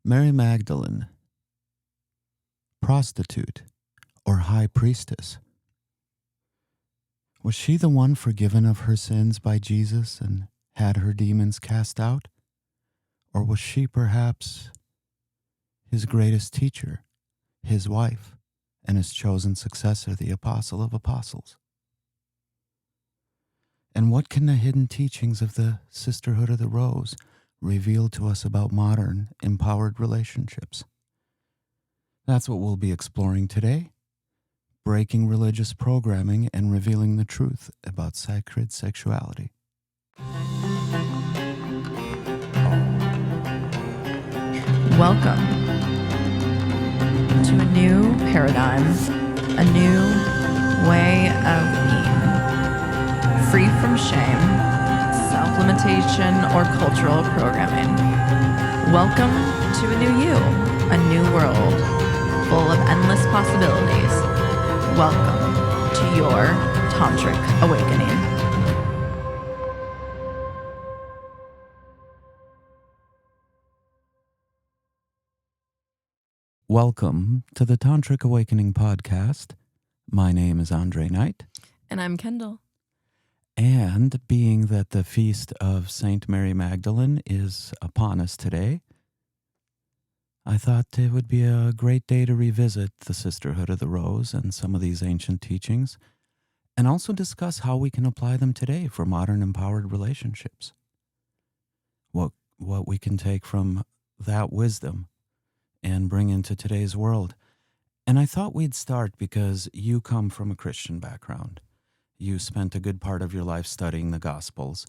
Mary Magdalene, prostitute or high priestess? Was she the one forgiven of her sins by Jesus and had her demons cast out? Or was she perhaps his greatest teacher, his wife, and his chosen successor, the Apostle of Apostles? And what can the hidden teachings of the Sisterhood of the Rose reveal to us about modern, empowered relationships? That's what we'll be exploring today, breaking religious programming and revealing the truth about sacred sexuality. Welcome to a new paradigm, a new way of being, free from shame, self-limitation, or cultural programming. Welcome to a new you, a new world, full of endless possibilities. Welcome to your Tantric awakening. Welcome to the Tantric Awakening podcast. My name is Andre Knight. And I'm Kendall. And being that the feast of Saint Mary Magdalene is upon us today, I thought it would be a great day to revisit the Sisterhood of the Rose and some of these ancient teachings, and also discuss how we can apply them today for modern empowered relationships. What we can take from that wisdom and bring into today's world. And I thought we'd start because you come from a Christian background. You spent a good part of your life studying the Gospels.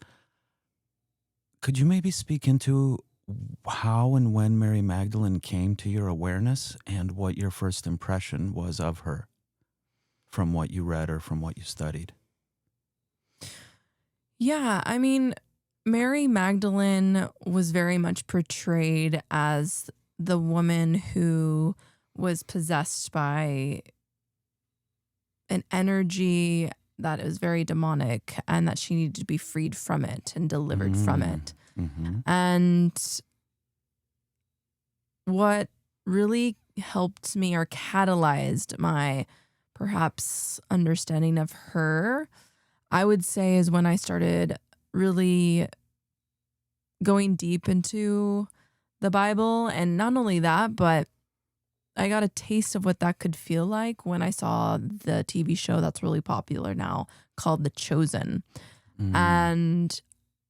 Could you maybe speak into how and when Mary Magdalene came to your awareness and what your first impression was of her from what you read or from what you studied? Yeah, I mean, Mary Magdalene was very much portrayed as the woman who was possessed by an energy that is very demonic and that she needed to be freed from it and delivered from it. Mm-hmm. And what really helped me or catalyzed my perhaps understanding of her, I would say, is when I started really going deep into the Bible. And not only that, but I got a taste of what that could feel like when I saw the TV show that's really popular now called The Chosen. And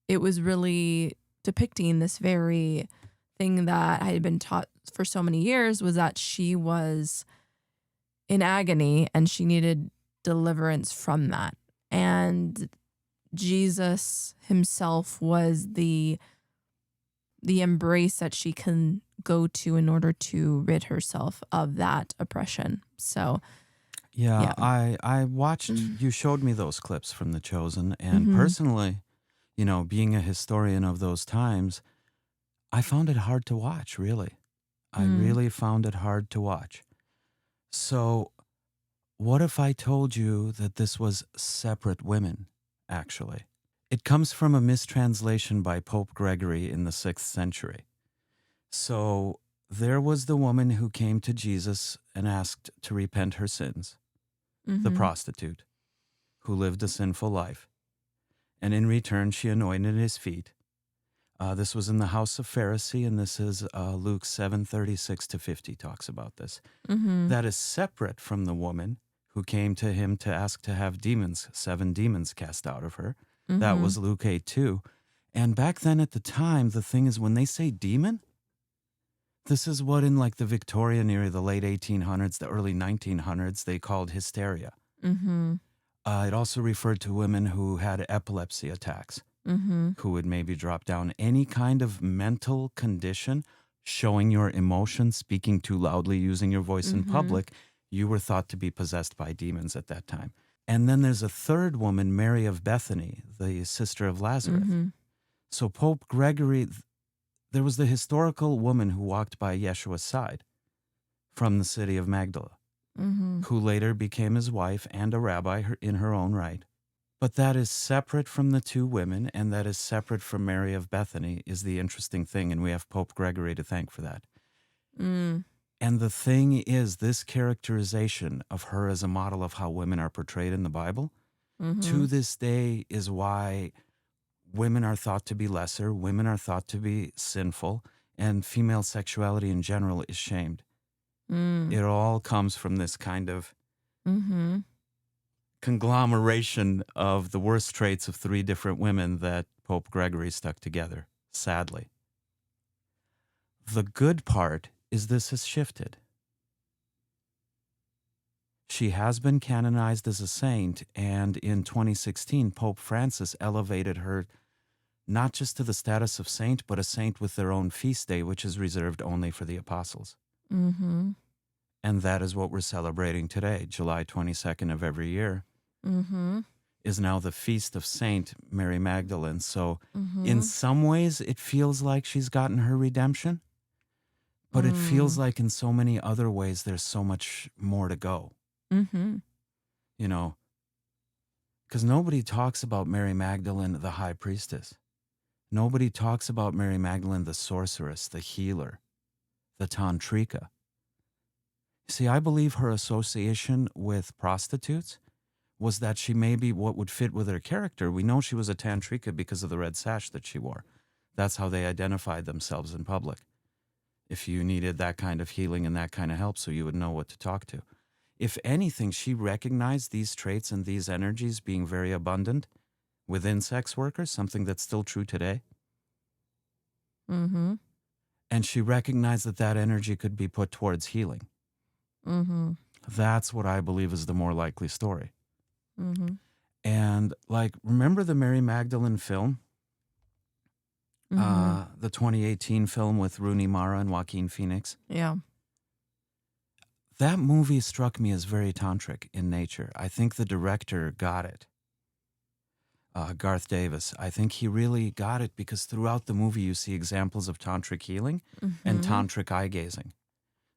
it was really depicting this very thing that I had been taught for so many years, was that she was in agony and she needed deliverance from that. And Jesus himself was the embrace that she can go to in order to rid herself of that oppression. So, yeah. I watched, you showed me those clips from The Chosen, and personally, you know, being a historian of those times, I found it hard to watch, really. I really found it hard to watch. So what if I told you that this was separate women, actually? It comes from a mistranslation by Pope Gregory in the 6th century. So there was the woman who came to Jesus and asked to repent her sins, the prostitute, who lived a sinful life. And in return, she anointed his feet. This was in the house of Pharisee, and this is Luke 7:36-50 talks about this. That is separate from the woman who came to him to ask to have 7 demons cast out of her. That was Luke 8:2. And back then at the time, the thing is, when they say demon, this is what in like the Victorian era, the late 1800s, the early 1900s, they called hysteria. It also referred to women who had epilepsy attacks, who would maybe drop down. Any kind of mental condition, showing your emotions, speaking too loudly, using your voice in public, you were thought to be possessed by demons at that time. And then there's a third woman, Mary of Bethany, the sister of Lazarus. So Pope Gregory, there was the historical woman who walked by Yeshua's side from the city of Magdala, who later became his wife and a rabbi in her own right. But that is separate from the two women, and that is separate from Mary of Bethany, is the interesting thing, and we have Pope Gregory to thank for that. Mm. And the thing is, this characterization of her as a model of how women are portrayed in the Bible, Mm-hmm. to this day is why women are thought to be lesser, women are thought to be sinful, and female sexuality in general is shamed. Mm. It all comes from this kind of Mm-hmm. conglomeration of the worst traits of 3 different women that Pope Gregory stuck together, sadly. The good part is this has shifted. She has been canonized as a saint, and in 2016, Pope Francis elevated her not just to the status of saint, but a saint with their own feast day, which is reserved only for the apostles. Mm-hmm. And that is what we're celebrating today. July 22nd of every year Mm-hmm. is now the feast of Saint Mary Magdalene. So Mm-hmm. in some ways, it feels like she's gotten her redemption, but it feels like in so many other ways, there's so much more to go. Mm-hmm. You know, because nobody talks about Mary Magdalene, the high priestess. Nobody talks about Mary Magdalene, the sorceress, the healer, the tantrika. See, I believe her association with prostitutes was that she may be what would fit with her character. We know she was a tantrika because of the red sash that she wore. That's how they identified themselves in public. If you needed that kind of healing and that kind of help, so you would know what to talk to. If anything, she recognized these traits and these energies being very abundant within sex workers, something that's still true today. Mm-hmm. And she recognized that that energy could be put towards healing. Mm-hmm. That's what I believe is the more likely story. Mm-hmm. And like, remember the Mary Magdalene film? Mm-hmm. The 2018 film with Rooney Mara and Joaquin Phoenix? Yeah. That movie struck me as very tantric in nature. I think the director got it. Garth Davis. I think he really got it because throughout the movie you see examples of tantric healing and tantric eye gazing.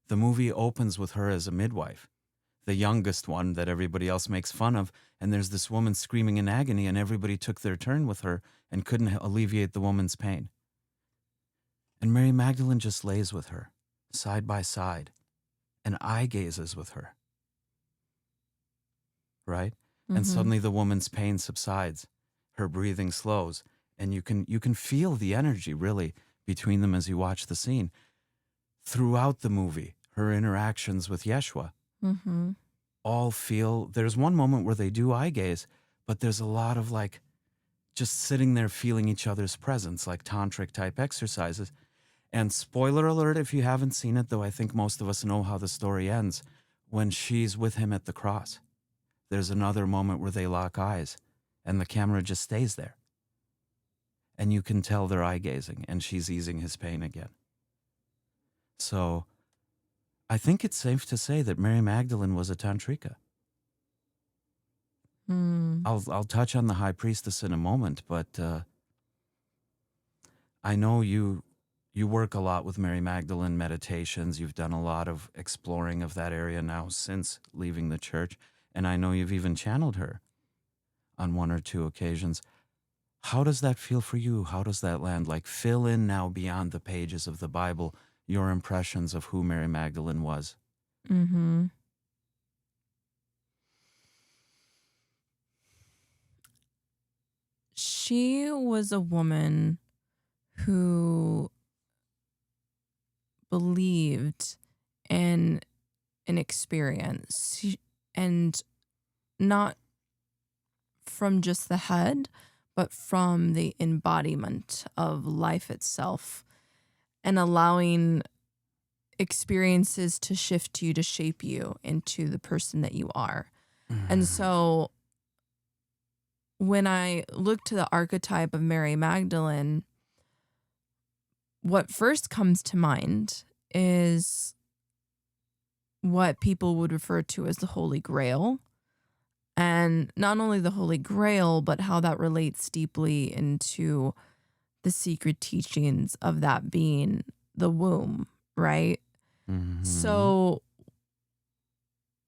The movie opens with her as a midwife, the youngest one that everybody else makes fun of, and there's this woman screaming in agony and everybody took their turn with her and couldn't alleviate the woman's pain. And Mary Magdalene just lays with her, side by side, and eye gazes with her. Right? And suddenly the woman's pain subsides. Her breathing slows, and you can feel the energy really between them as you watch the scene. Throughout the movie, her interactions with Yeshua all feel, there's one moment where they do eye gaze, but there's a lot of like just sitting there feeling each other's presence, like tantric type exercises. And spoiler alert if you haven't seen it, though I think most of us know how the story ends, when she's with him at the cross. There's another moment where they lock eyes and the camera just stays there. And you can tell they're eye gazing and she's easing his pain again. So I think it's safe to say that Mary Magdalene was a tantrika. I'll touch on the high priestess in a moment, but I know you work a lot with Mary Magdalene meditations. You've done a lot of exploring of that area now since leaving the church, and I know you've even channeled her on 1 or 2 occasions. How does that feel for you? How does that land? Like, fill in now beyond the pages of the Bible your impressions of who Mary Magdalene was. Mm-hmm. She was a woman who believed in an experience, and not from just the head, but from the embodiment of life itself, and allowing experiences to shift you, to shape you into the person that you are. And so when I look to the archetype of Mary Magdalene, what first comes to mind is what people would refer to as the Holy Grail. And not only the Holy Grail, but how that relates deeply into the secret teachings of that being the womb, right? So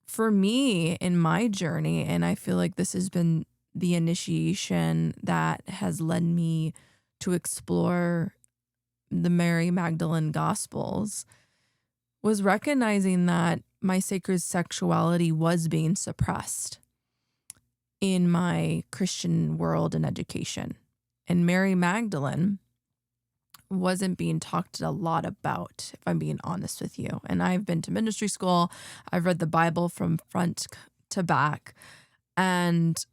for me in my journey, and I feel like this has been the initiation that has led me to explore the Mary Magdalene Gospels, was recognizing that my sacred sexuality was being suppressed in my Christian world and education. And Mary Magdalene wasn't being talked a lot about, if I'm being honest with you. And I've been to ministry school. I've read the Bible from front to back. And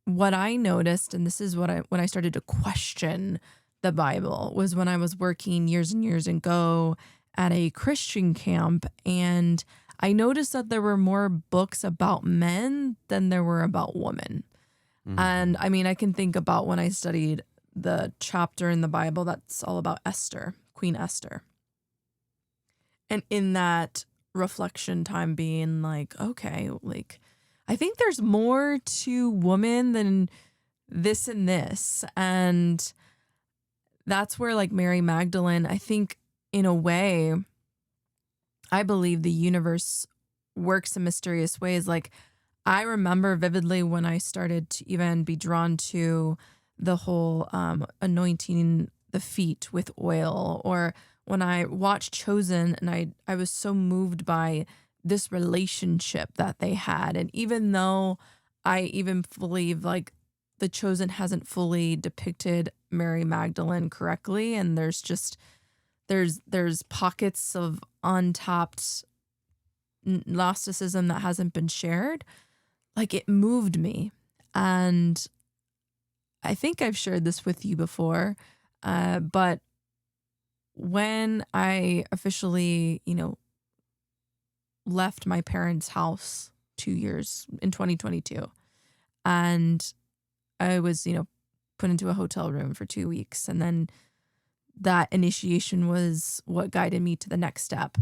what I noticed, and this is when I started to question the Bible, was when I was working years and years ago at a Christian camp. And I noticed that there were more books about men than there were about women. Mm-hmm. And I mean, I can think about when I studied the chapter in the Bible that's all about Esther, Queen Esther. And in that reflection time being like, okay, like, I think there's more to woman than this and this. And that's where, like, Mary Magdalene, I think in a way, I believe the universe works in mysterious ways. Like, I remember vividly when I started to even be drawn to the whole anointing the feet with oil, or when I watched Chosen, and I was so moved by this relationship that they had. And even though I even believe like the Chosen hasn't fully depicted Mary Magdalene correctly, and there's pockets of untapped Gnosticism that hasn't been shared, like, it moved me. And I think I've shared this with you before, but when I officially, left my parents' house 2 years in 2022, and I was, put into a hotel room for 2 weeks, and then that initiation was what guided me to the next step.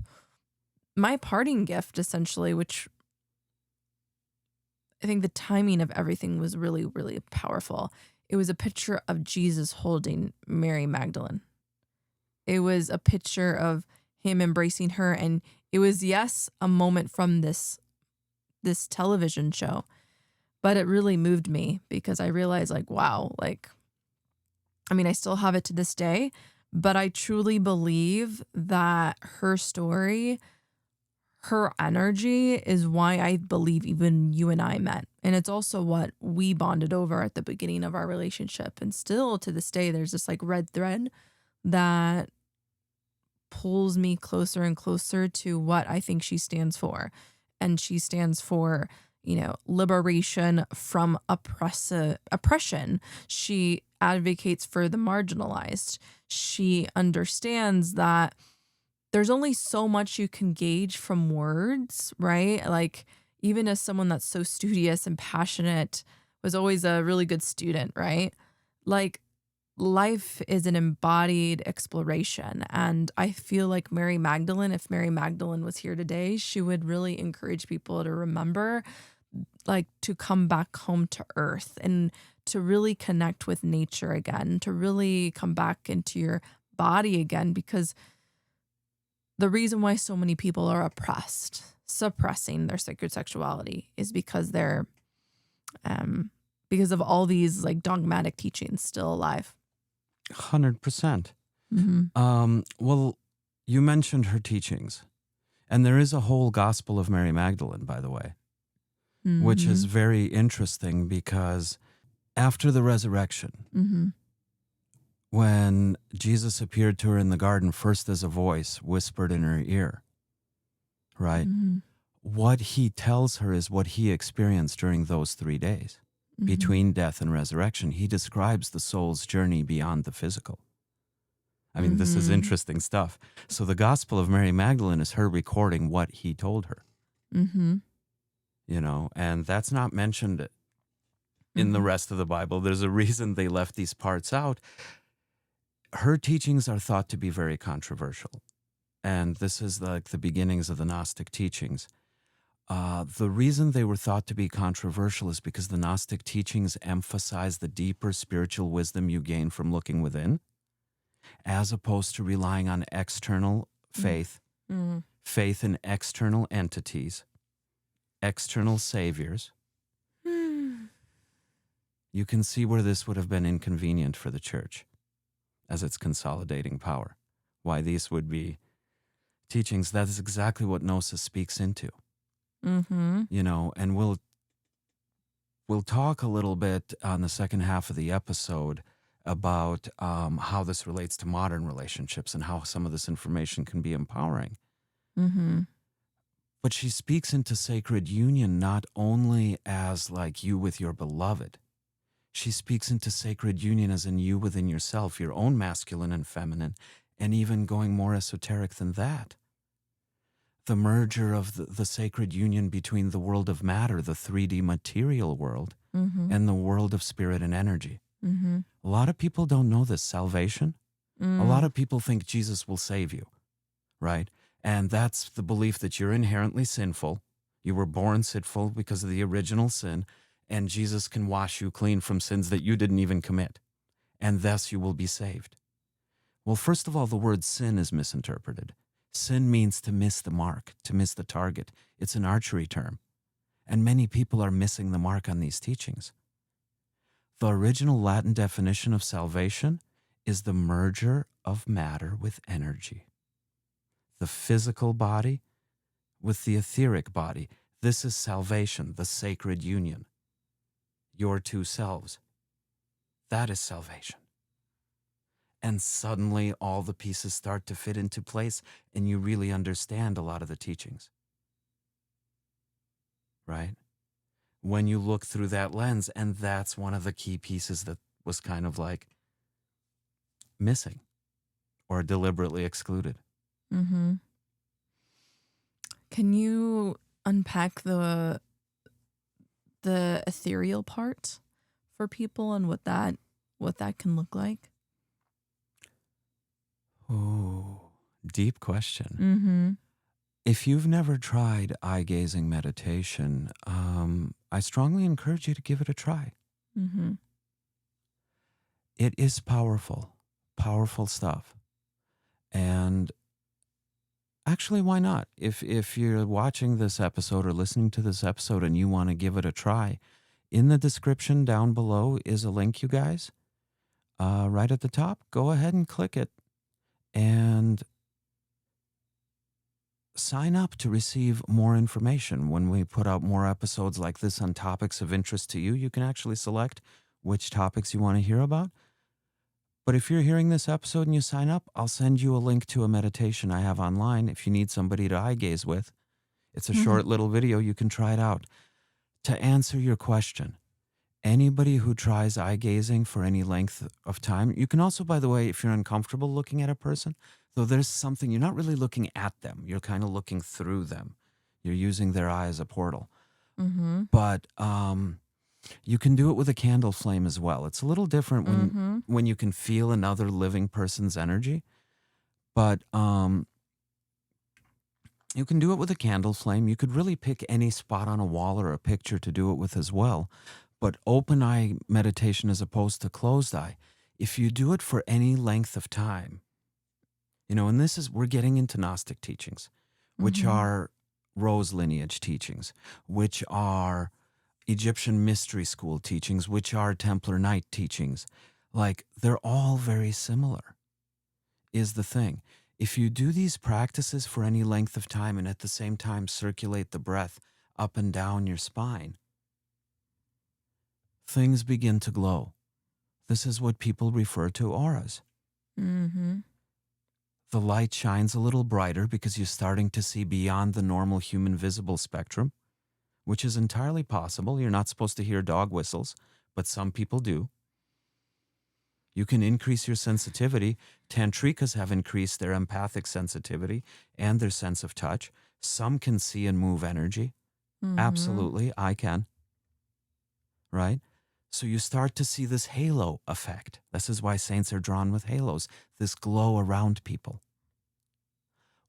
My parting gift, essentially, which I think the timing of everything was really, really powerful. It was a picture of Jesus holding Mary Magdalene. It was a picture of him embracing her. And it was, yes, a moment from this television show, but it really moved me because I realized, like, wow, like, I mean, I still have it to this day, but I truly believe that her story, her energy is why I believe even you and I met. And it's also what we bonded over at the beginning of our relationship. And still to this day, there's this like red thread that pulls me closer and closer to what I think she stands for. And she stands for, liberation from oppression. She advocates for the marginalized. She understands that there's only so much you can gauge from words, right? Like, even as someone that's so studious and passionate, was always a really good student, right? Like, life is an embodied exploration. And I feel like Mary Magdalene, if Mary Magdalene was here today, she would really encourage people to remember, like, to come back home to earth and to really connect with nature again, to really come back into your body again, because the reason why so many people are oppressed, suppressing their sacred sexuality, is because they're, because of all these like dogmatic teachings still alive. 100%. Mm-hmm. Well, you mentioned her teachings, and there is a whole Gospel of Mary Magdalene, by the way, Mm-hmm. which is very interesting because after the resurrection, Mm-hmm. when Jesus appeared to her in the garden, first as a voice whispered in her ear, right? Mm-hmm. What he tells her is what he experienced during those 3 days. Mm-hmm. Between death and resurrection. He describes the soul's journey beyond the physical. I mean, this is interesting stuff. So the Gospel of Mary Magdalene is her recording what he told her. Mm-hmm. And that's not mentioned in the rest of the Bible. There's a reason they left these parts out. Her teachings are thought to be very controversial. And this is like the beginnings of the Gnostic teachings. The reason they were thought to be controversial is because the Gnostic teachings emphasize the deeper spiritual wisdom you gain from looking within, as opposed to relying on external faith, faith in external entities, external saviors. You can see where this would have been inconvenient for the church as its consolidating power, why these would be teachings, that is exactly what 𝗧𝗏 speaks into. Mm-hmm. And we'll talk a little bit on the second half of the episode about how this relates to modern relationships and how some of this information can be empowering. Mm-hmm. But she speaks into sacred union not only as like you with your beloved. She speaks into sacred union as in you within yourself, your own masculine and feminine, and even going more esoteric than that. The merger of the sacred union between the world of matter, the 3D material world, Mm-hmm. and the world of spirit and energy. Mm-hmm. A lot of people don't know this salvation. A lot of people think Jesus will save you, right? And that's the belief that you're inherently sinful. You were born sinful because of the original sin, and Jesus can wash you clean from sins that you didn't even commit, and thus you will be saved. Well, first of all, the word sin is misinterpreted. Sin means to miss the mark, to miss the target. It's an archery term. And many people are missing the mark on these teachings. The original Latin definition of salvation is the merger of matter with energy. The physical body with the etheric body. This is salvation, the sacred union. Your two selves. That is salvation. And suddenly all the pieces start to fit into place and you really understand a lot of the teachings. Right? When you look through that lens, and that's one of the key pieces that was kind of like missing or deliberately excluded. Mm-hmm. Can you unpack the ethereal part for people and what that can look like? Oh, deep question. Mm-hmm. If you've never tried eye-gazing meditation, I strongly encourage you to give it a try. Mm-hmm. It is powerful, powerful stuff. And actually, why not? If you're watching this episode or listening to this episode and you want to give it a try, in the description down below is a link, you guys. Right at the top, go ahead and click it and sign up to receive more information. When we put out more episodes like this on topics of interest to you, you can actually select which topics you want to hear about. But if you're hearing this episode and you sign up, I'll send you a link to a meditation I have online if you need somebody to eye gaze with. It's a short little video. You can try it out. To answer your question, anybody who tries eye gazing for any length of time, you can also, by the way, if you're uncomfortable looking at a person, though there's something, you're not really looking at them. You're kind of looking through them. You're using their eye as a portal. Mm-hmm. But you can do it with a candle flame as well. It's a little different when you can feel another living person's energy. But you can do it with a candle flame. You could really pick any spot on a wall or a picture to do it with as well. But open eye meditation as opposed to closed eye, if you do it for any length of time, and we're getting into Gnostic teachings, which are Rose lineage teachings, which are Egyptian mystery school teachings, which are Templar Night teachings. Like, they're all very similar, is the thing. If you do these practices for any length of time and at the same time circulate the breath up and down your spine, things begin to glow. This is what people refer to auras. Mm-hmm. The light shines a little brighter because you're starting to see beyond the normal human visible spectrum, which is entirely possible. You're not supposed to hear dog whistles, but some people do. You can increase your sensitivity. Tantrikas have increased their empathic sensitivity and their sense of touch. Some can see and move energy. Absolutely, I can. Right? So you start to see this halo effect. This is why saints are drawn with halos, this glow around people.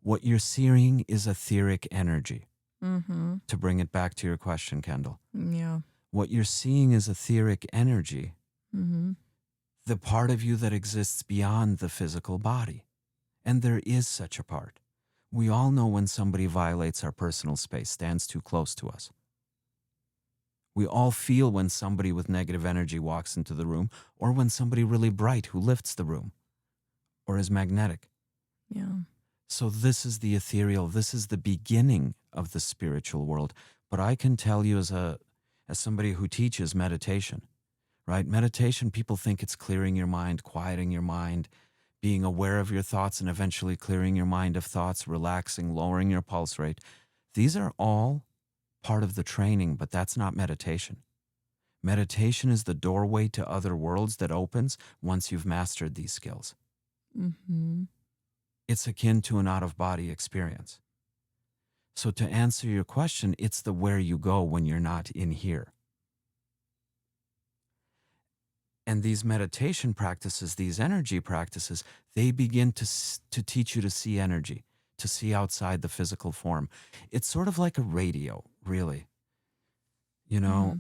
What you're seeing is etheric energy. To bring it back to your question, Kendall. Yeah. What you're seeing is etheric energy. The part of you that exists beyond the physical body. And there is such a part. We all know when somebody violates our personal space, stands too close to us. We all feel when somebody with negative energy walks into the room, or when somebody really bright who lifts the room, or is magnetic. Yeah. So this is the ethereal. This is the beginning of the spiritual world. But I can tell you as somebody who teaches meditation, right? Meditation, people think it's clearing your mind, quieting your mind, being aware of your thoughts, and eventually clearing your mind of thoughts, relaxing, lowering your pulse rate. These are all part of the training, but that's not meditation. Meditation is the doorway to other worlds that opens once you've mastered these skills. Mm-hmm. It's akin to an out-of-body experience. So to answer your question, it's the where you go when you're not in here. And these meditation practices, these energy practices, they begin to teach you to see energy, to see outside the physical form. It's sort of like a radio, really. You know,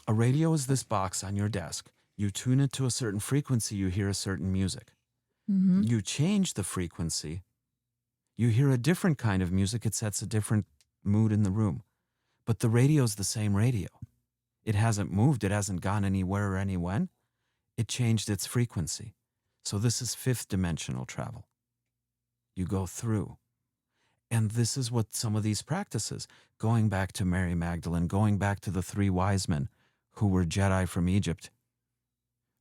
a radio is this box on your desk. You tune it to a certain frequency, you hear a certain music. Mm-hmm. You change the frequency, you hear a different kind of music, it sets a different mood in the room. But the radio's the same radio. It hasn't moved, it hasn't gone anywhere or anywhen. It changed its frequency. So this is fifth dimensional travel. You go through. And this is what some of these practices, going back to Mary Magdalene, going back to the 3 wise men who were Jedi from Egypt,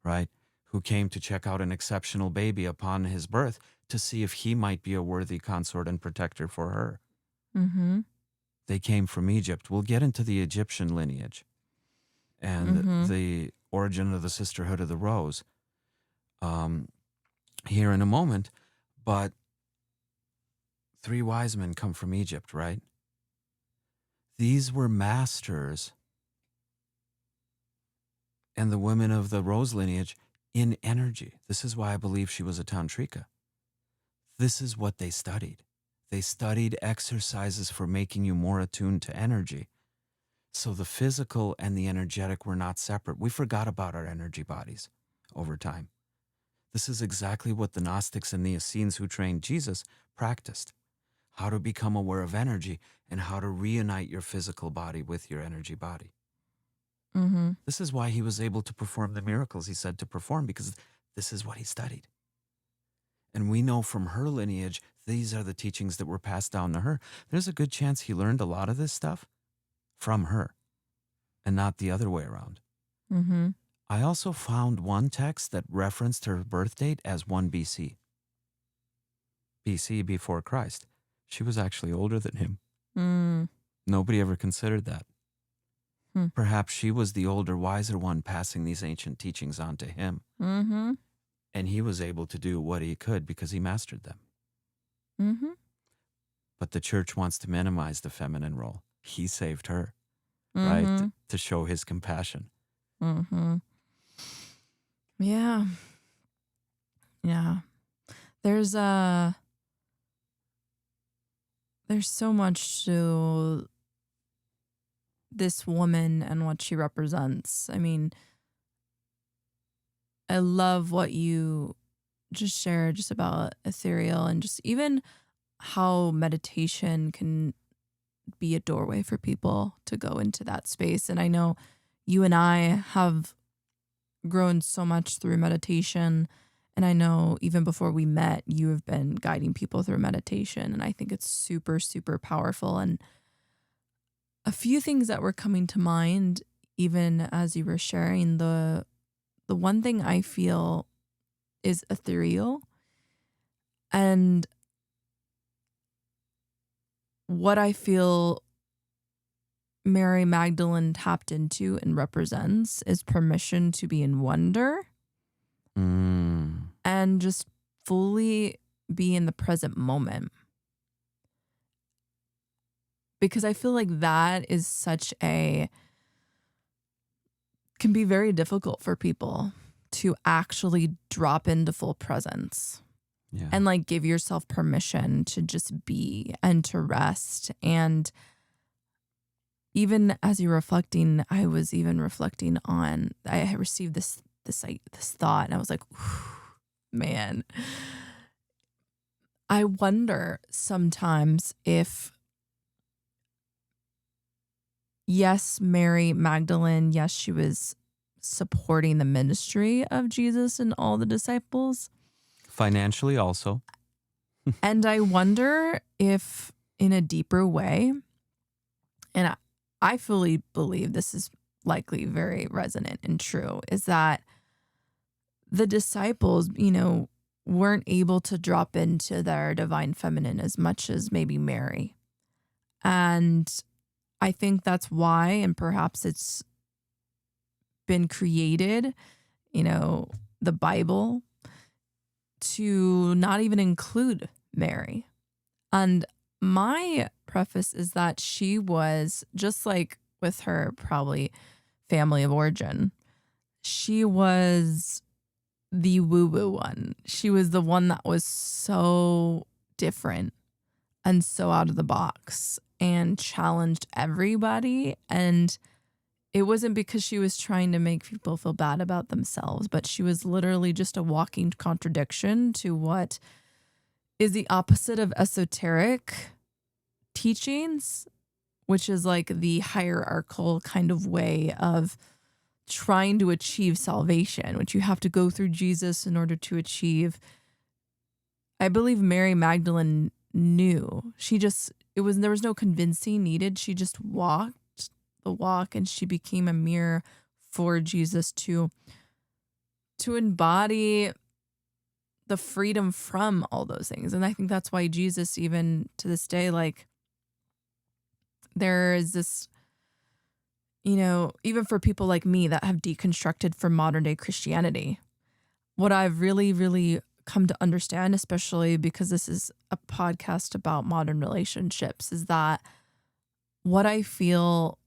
right? Who came to check out an exceptional baby upon his birth to see if he might be a worthy consort and protector for her. Mm-hmm. They came from Egypt. We'll get into the Egyptian lineage and the origin of the Sisterhood of the Rose here in a moment. But 3 wise men come from Egypt, right? These were masters, and the women of the Rose lineage, in energy. This is why I believe she was a Tantrika. This is what they studied. They studied exercises for making you more attuned to energy. So the physical and the energetic were not separate. We forgot about our energy bodies over time. This is exactly what the Gnostics and the Essenes who trained Jesus practiced. How to become aware of energy and how to reunite your physical body with your energy body. Mm-hmm. This is why he was able to perform the miracles he said to perform, because this is what he studied. And we know from her lineage, these are the teachings that were passed down to her. There's a good chance he learned a lot of this stuff from her and not the other way around. Mm-hmm. I also found one text that referenced her birth date as 1 BC. BC, before Christ. She was actually older than him. Mm. Nobody ever considered that. Hmm. Perhaps she was the older, wiser one passing these ancient teachings on to him. Mm-hmm. And he was able to do what he could because he mastered them. Mm-hmm. But the church wants to minimize the feminine role. He saved her, Mm-hmm. right? To show his compassion. Mm-hmm. Yeah. Yeah. There's so much to this woman and what she represents. I mean, I love what you just shared just about ethereal and just even how meditation can be a doorway for people to go into that space. And I know you and I have grown so much through meditation. And I know even before we met, you have been guiding people through meditation. And I think it's super, super powerful. And a few things that were coming to mind, even as you were sharing, the one thing I feel is ethereal. And what I feel Mary Magdalene tapped into and represents is permission to be in wonder and just fully be in the present moment. Because I feel like that is can be very difficult for people to actually drop into full presence. Yeah. And like give yourself permission to just be and to rest. And even as you're reflecting, I was even reflecting on, I had received this thought and I was like, man, I wonder sometimes if, yes, Mary Magdalene, yes, she was supporting the ministry of Jesus and all the disciples. Financially also. And I wonder if in a deeper way, and I fully believe this is likely very resonant and true, is that the disciples, weren't able to drop into their divine feminine as much as maybe Mary. And I think that's why, and perhaps it's been created, the Bible, to not even include Mary. And my preface is that she was, just like with her probably family of origin, she was the woo-woo one. She was the one that was so different and so out of the box and challenged everybody. And it wasn't because she was trying to make people feel bad about themselves, but she was literally just a walking contradiction to what is the opposite of esoteric teachings, which is like the hierarchical kind of way of trying to achieve salvation, which you have to go through Jesus in order to achieve. I believe Mary Magdalene knew. There was no convincing needed. She just walked the walk, and she became a mirror for Jesus to embody the freedom from all those things. And I think that's why Jesus, even to this day, like, there is this, even for people like me that have deconstructed from modern day Christianity, what I've really, really come to understand, especially because this is a podcast about modern relationships, is that what I feel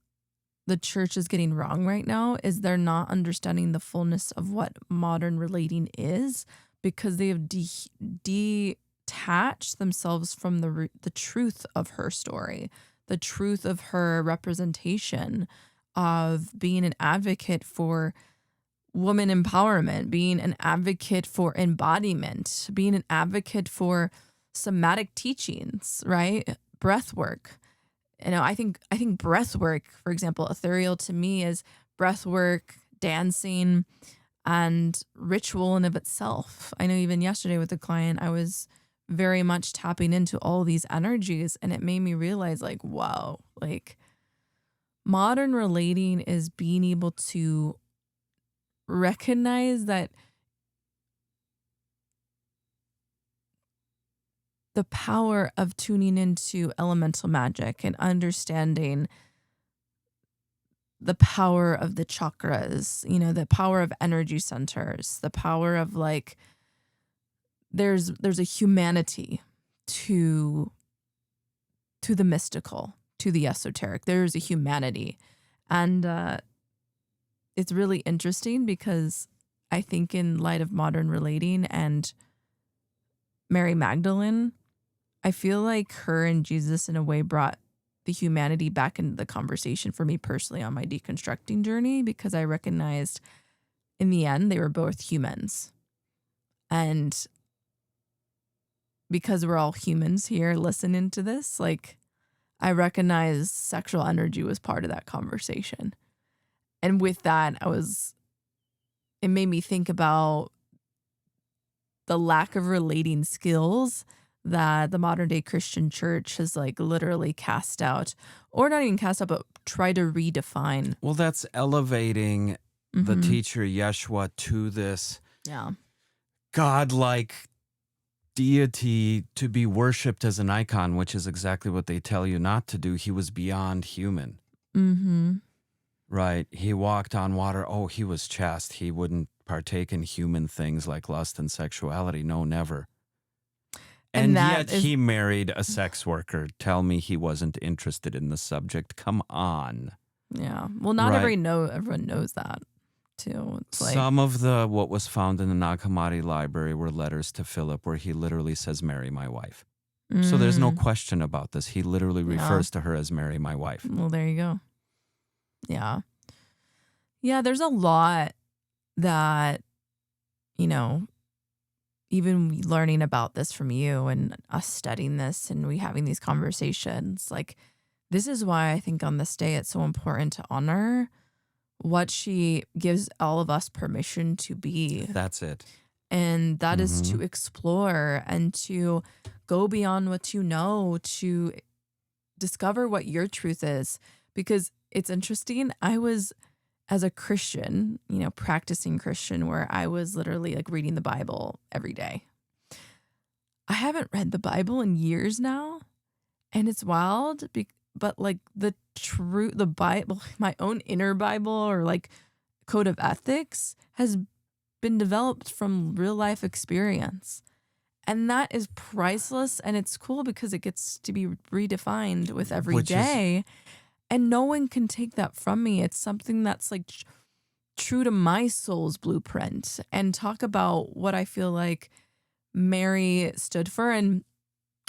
the church is getting wrong right now is they're not understanding the fullness of what modern relating is, because they have detached themselves from the truth of her story, the truth of her representation of being an advocate for woman empowerment, being an advocate for embodiment, being an advocate for somatic teachings, right? Breath work. I think breath work, for example, ethereal to me is breath work, dancing, and ritual in of itself. I know even yesterday with a client, I was very much tapping into all these energies, and it made me realize, like, wow, like, modern relating is being able to recognize that the power of tuning into elemental magic and understanding the power of the chakras, the power of energy centers, the power of, like, there's a humanity to the mystical, to the esoteric. There's a humanity. And it's really interesting because I think in light of modern relating and Mary Magdalene, I feel like her and Jesus in a way brought the humanity back into the conversation for me personally on my deconstructing journey, because I recognized in the end they were both humans. And because we're all humans here listening to this, like, I recognize sexual energy was part of that conversation. And with that, it made me think about the lack of relating skills that the modern day Christian church has, like, literally cast out, or not even cast out, but try to redefine. Well, that's elevating the teacher Yeshua to this godlike deity to be worshipped as an icon, which is exactly what they tell you not to do. He was beyond human. Right? He walked on water. Oh, he was chaste. He wouldn't partake in human things like lust and sexuality. No, never. And yet he married a sex worker. Tell me he wasn't interested in the subject. Come on. Yeah. Well, not everyone knows that too. It's like, some of what was found in the Nag Hammadi library were letters to Philip where he literally says, "Marry my wife." So there's no question about this. He literally refers to her as "Marry my wife." Well, there you go. Yeah. Yeah, there's a lot that, even learning about this from you and us studying this and we having these conversations, like, this is why I think on this day it's so important to honor what she gives all of us permission to be. That's it. And that is Mm-hmm. to explore and to go beyond what you know, to discover what your truth is. Because it's interesting. I was, as a Christian, practicing Christian, where I was literally like reading the Bible every day. I haven't read the Bible in years now. And it's wild, but like the Bible, my own inner Bible or like code of ethics has been developed from real life experience. And that is priceless. And it's cool because it gets to be redefined with every Which is day. And no one can take that from me. It's something that's like true to my soul's blueprint. And talk about what I feel like Mary stood for. And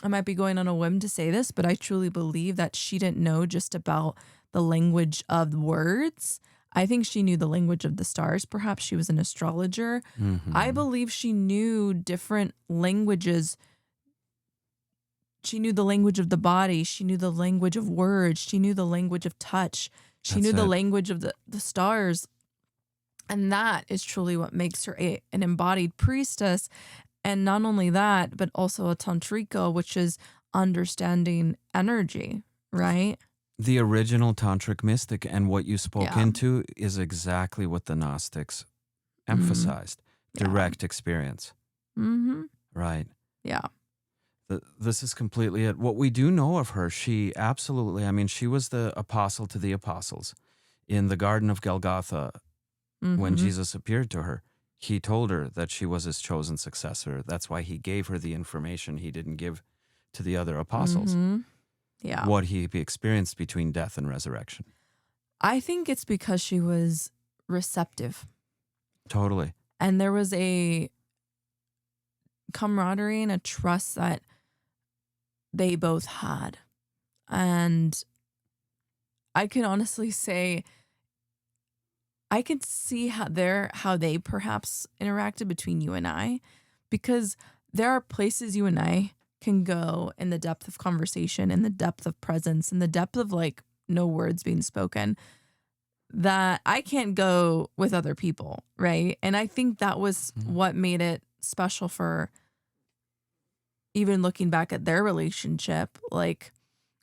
I might be going on a whim to say this, but I truly believe that she didn't know just about the language of words. I think she knew the language of the stars. Perhaps she was an astrologer. I believe she knew different languages. She knew the language of the body. She knew the language of words. She knew the language of touch. She knew the language of the stars. And that is truly what makes her an embodied priestess. And not only that, but also a tantrika, which is understanding energy, right? the original tantric mystic, and what you spoke Yeah. into is exactly what the Gnostics emphasized. Yeah. Direct experience. Mm-hmm. Right. Yeah. This is completely it. What we do know of her, she absolutely, she was the apostle to the apostles. In the Garden of Golgotha, when Jesus appeared to her, he told her that she was his chosen successor. That's why he gave her the information he didn't give to the other apostles. Yeah. What he experienced between death and resurrection. I think it's because she was receptive. Totally. And there was a camaraderie and a trust that they both had. And I can honestly say I could see how they perhaps interacted between you and I, because there are places you and I can go in the depth of conversation, in the depth of presence, in the depth of like no words being spoken, that I can't go with other people, right? And I think that was what made it special for, even looking back at their relationship. Like,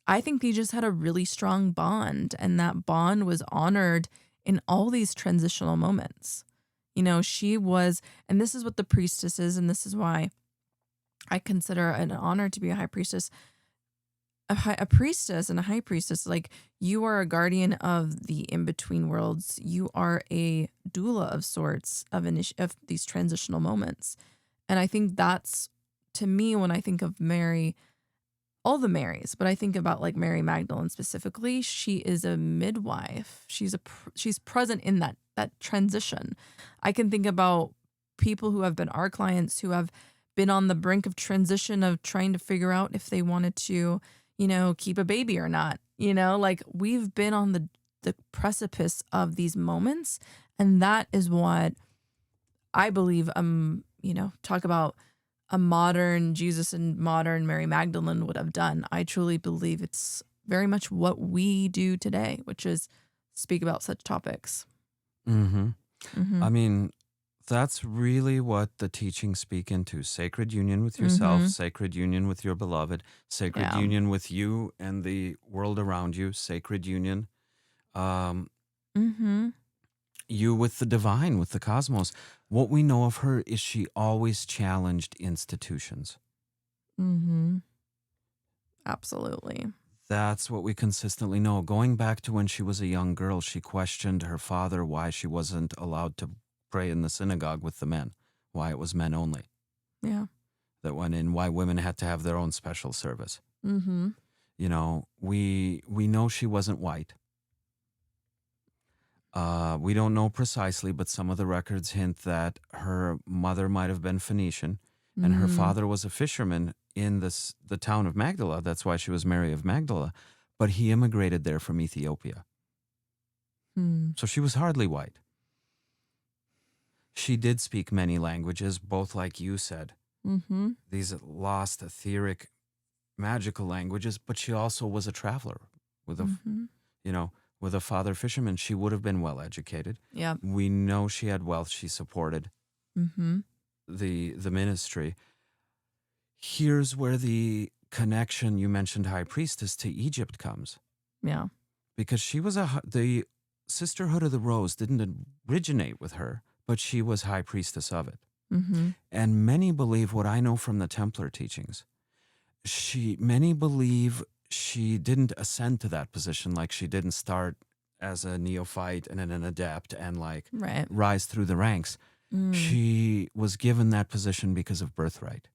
I think they just had a really strong bond, and that bond was honored in all these transitional moments. She was, and this is what the priestess is, and this is why I consider it an honor to be a high priestess. A priestess and a high priestess, like, you are a guardian of the in-between worlds. You are a doula of sorts of these transitional moments. And I think that's, to me, when I think of Mary, all the Marys, but I think about like Mary Magdalene specifically, she is a midwife. She's present in that transition. I can think about people who have been our clients, who have been on the brink of transition, of trying to figure out if they wanted to, keep a baby or not. Like, we've been on the precipice of these moments. And that is what I believe, talk about a modern Jesus and modern Mary Magdalene would have done. I truly believe it's very much what we do today, which is speak about such topics. That's really what the teachings speak into. Sacred union with yourself, sacred union with your beloved, sacred union with you and the world around you, sacred union, you with the divine, with the cosmos. What we know of her is she always challenged institutions. Absolutely. That's what we consistently know. Going back to when she was a young girl, she questioned her father why she wasn't allowed to pray in the synagogue with the men, why it was men only. Yeah. That went in, why women had to have their own special service. We know she wasn't white. We don't know precisely, but some of the records hint that her mother might have been Phoenician, and her father was a fisherman in the town of Magdala. That's why she was Mary of Magdala. But he immigrated there from Ethiopia. So she was hardly white. She did speak many languages, both, like you said, these lost, etheric, magical languages, but she also was a traveler with with a father fisherman. She would have been well educated. Yeah. We know she had wealth she supported. the ministry. Here's where the connection you mentioned, High Priestess, to Egypt comes. Yeah. Because she was the Sisterhood of the Rose didn't originate with her, but she was High Priestess of it. Mm-hmm. And many believe, what I know from the Templar teachings, many believe she didn't ascend to that position, like she didn't start as a neophyte and then an adept and like Right. rise through the ranks. She was given that position because of birthright,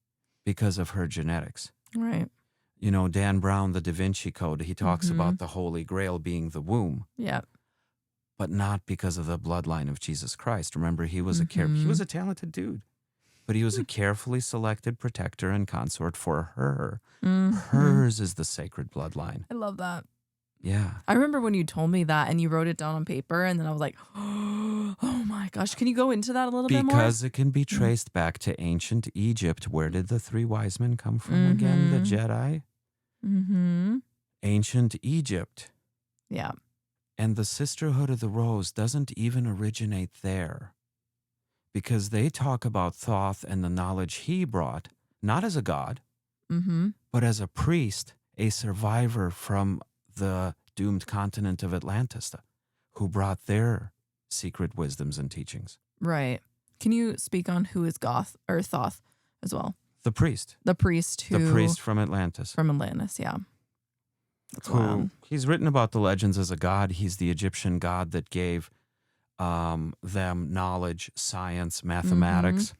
because of her genetics. Right. You know, Dan Brown, the Da Vinci Code, he talks about the Holy Grail being the womb. Yeah. But not because of the bloodline of Jesus Christ. Remember, he was he was a talented dude, but he was a carefully selected protector and consort for her. Hers is the sacred bloodline. I love that. Yeah. I remember when you told me that and you wrote it down on paper, and then I was like, oh my gosh. Can you go into that a little bit more? Because it can be traced back to ancient Egypt. Where did the three wise men come from again? The Jedi? Ancient Egypt. Yeah. And the Sisterhood of the Rose doesn't even originate there, because they talk about Thoth and the knowledge he brought, not as a god, but as a priest, a survivor from the doomed continent of Atlantis, who brought their secret wisdoms and teachings. Right. Can you speak on who is Thoth as well? The priest. The priest From Atlantis. From Atlantis, yeah. That's wild. He's written about the legends as a god. He's the Egyptian god that gave them knowledge, science, mathematics,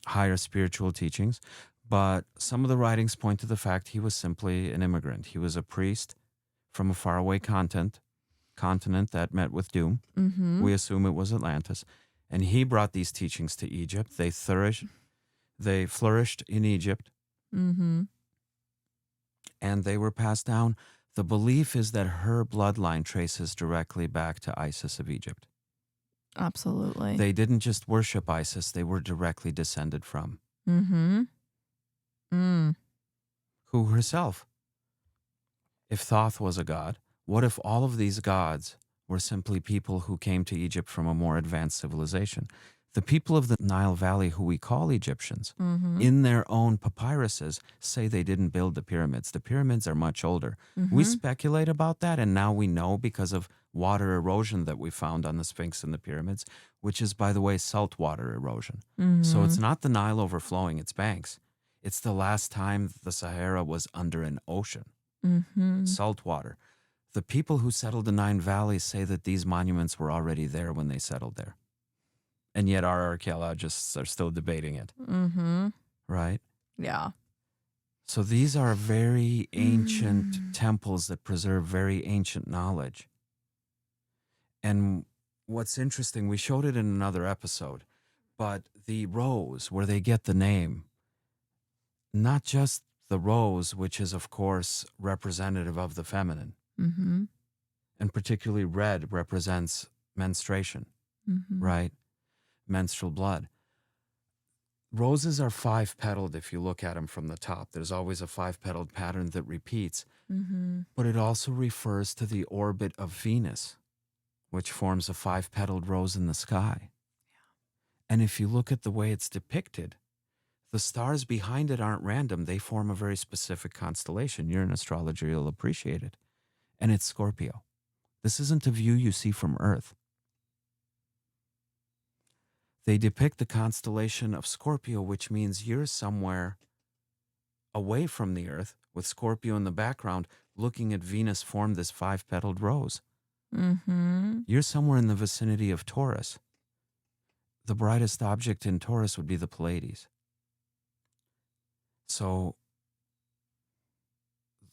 higher spiritual teachings. But some of the writings point to the fact he was simply an immigrant. He was a priest from a faraway continent that met with doom. We assume it was Atlantis. And he brought these teachings to Egypt. They flourished in Egypt. And they were passed down. The belief is that her bloodline traces directly back to Isis of Egypt. Absolutely. They didn't just worship Isis, they were directly descended from. Who herself. If Thoth was a god, what if all of these gods were simply people who came to Egypt from a more advanced civilization? The people of the Nile Valley, who we call Egyptians, in their own papyruses say they didn't build the pyramids. The pyramids are much older. We speculate about that, and now we know because of water erosion that we found on the Sphinx and the pyramids, which is, by the way, saltwater erosion. So it's not the Nile overflowing its banks. It's the last time the Sahara was under an ocean. Salt water. The people who settled the Nine Valleys say that these monuments were already there when they settled there. And yet our archaeologists are still debating it. Right? Yeah. So these are very ancient temples that preserve very ancient knowledge. And what's interesting, we showed it in another episode, but the rose, where they get the name, not just the rose, which is, of course, representative of the feminine, and particularly red represents menstruation, right? Menstrual blood. Roses are five-petaled if you look at them from the top. There's always a five-petaled pattern that repeats, but it also refers to the orbit of Venus, which forms a five-petaled rose in the sky. And if you look at the way it's depicted, the stars behind it aren't random. They form a very specific constellation. You're an astrologer, you'll appreciate it. And it's Scorpio. This isn't a view you see from Earth. They depict the constellation of Scorpio, which means you're somewhere away from the Earth with Scorpio in the background, looking at Venus form this five-petaled rose. You're somewhere in the vicinity of Taurus. The brightest object in Taurus would be the Pleiades. So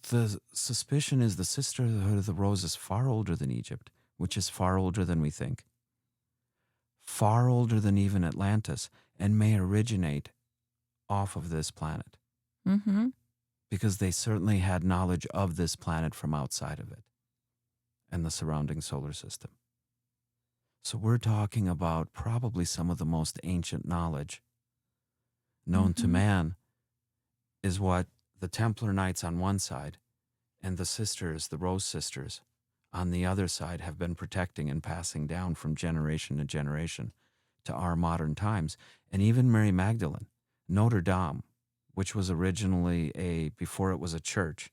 the suspicion is the Sisterhood of the Rose is far older than Egypt, which is far older than we think. Far older than even Atlantis, and may originate off of this planet. Because they certainly had knowledge of this planet from outside of it and the surrounding solar system. So we're talking about probably some of the most ancient knowledge known to man is what the Templar Knights on one side and the sisters, the Rose Sisters, on the other side have been protecting and passing down from generation to generation to our modern times. And even Mary Magdalene, Notre Dame, which was originally before it was a church,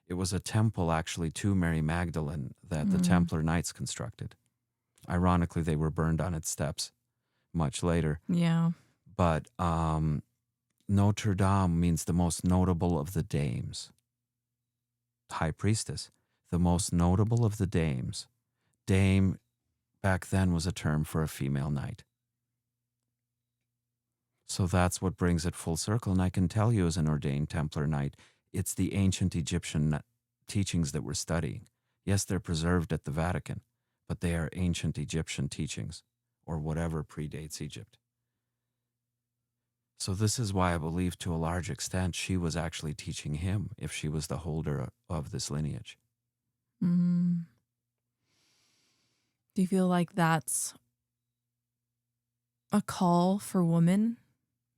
it was a temple actually to Mary Magdalene that the Templar Knights constructed. Ironically, they were burned on its steps much later. Yeah. But Notre Dame means the most notable of the dames. High priestess, the most notable of the dames. Dame back then was a term for a female knight. So that's what brings it full circle. And I can tell you as an ordained Templar Knight, it's the ancient Egyptian teachings that we're studying. Yes, they're preserved at the Vatican, but they are ancient Egyptian teachings, or whatever predates Egypt. So this is why I believe to a large extent she was actually teaching him if she was the holder of this lineage. Mm. Do you feel like that's a call for women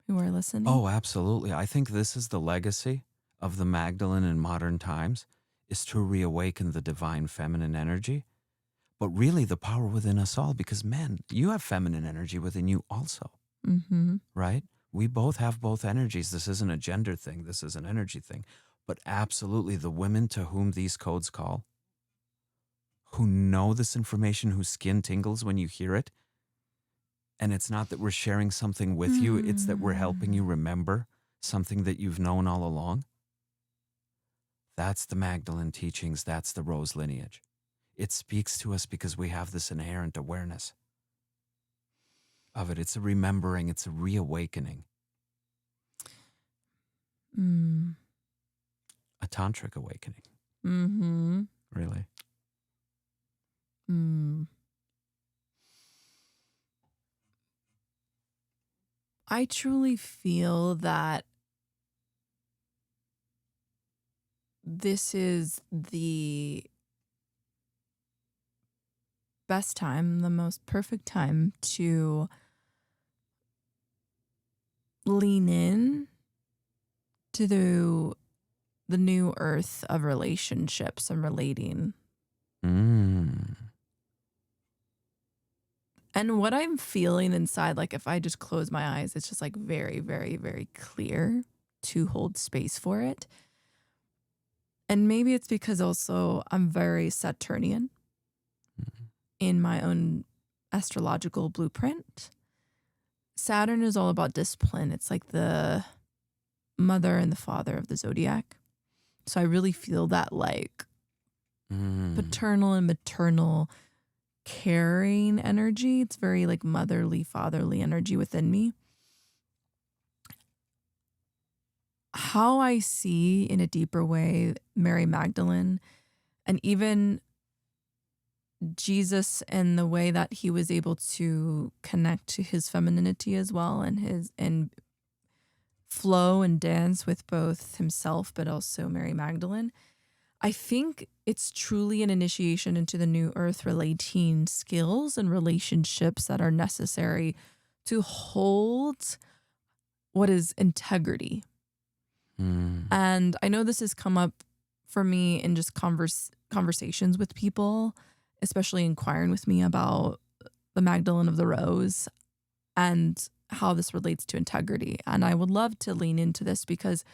who are listening? Oh, absolutely. I think this is the legacy of the Magdalene in modern times, is to reawaken the divine feminine energy, but really the power within us all, because men, you have feminine energy within you also, right? We both have both energies. This isn't a gender thing. This is an energy thing. But absolutely the women to whom these codes call, who know this information, whose skin tingles when you hear it, and it's not that we're sharing something with you, it's that we're helping you remember something that you've known all along. That's the Magdalene teachings. That's the Rose lineage. It speaks to us because we have this inherent awareness of it. It's a remembering. It's a reawakening. A tantric awakening. Really. I truly feel that this is the best time, the most perfect time to lean in to the new earth of relationships and relating. And what I'm feeling inside, like if I just close my eyes, it's just like very, very, very clear to hold space for it. And maybe it's because also I'm very Saturnian in my own astrological blueprint. Saturn is all about discipline. It's like the mother and the father of the zodiac. So I really feel that like paternal and maternal caring energy. It's very like motherly, fatherly energy within me. How I see in a deeper way Mary Magdalene and even Jesus and the way that he was able to connect to his femininity as well and flow and dance with both himself but also Mary Magdalene. I think it's truly an initiation into the new earth relating skills and relationships that are necessary to hold what is integrity. And I know this has come up for me in just conversations with people, especially inquiring with me about the Magdalene of the Rose and how this relates to integrity. And I would love to lean into this because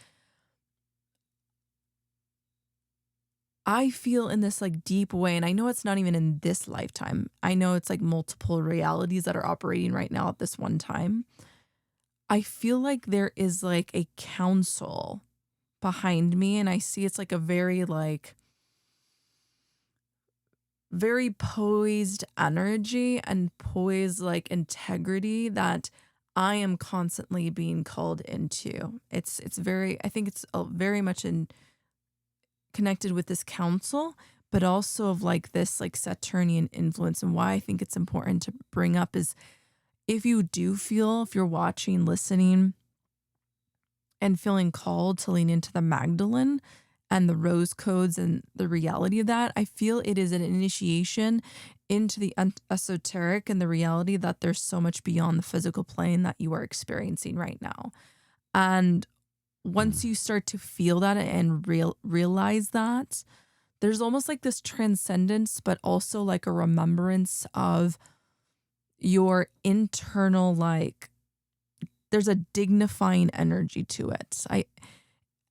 I feel in this like deep way, and I know it's not even in this lifetime. I know it's like multiple realities that are operating right now at this one time. I feel like there is like a council behind me, and I see it's like a very poised energy and poised like integrity that I am constantly being called into. It's very, I think it's very much connected with this council, but also of like this like Saturnian influence. And why I think it's important to bring up is if you do feel, if you're watching, listening, and feeling called to lean into the Magdalene and the rose codes and the reality of that, I feel it is an initiation into the esoteric and the reality that there's so much beyond the physical plane that you are experiencing right now. And once you start to feel that and realize that, there's almost like this transcendence, but also like a remembrance of your internal, like, there's a dignifying energy to it.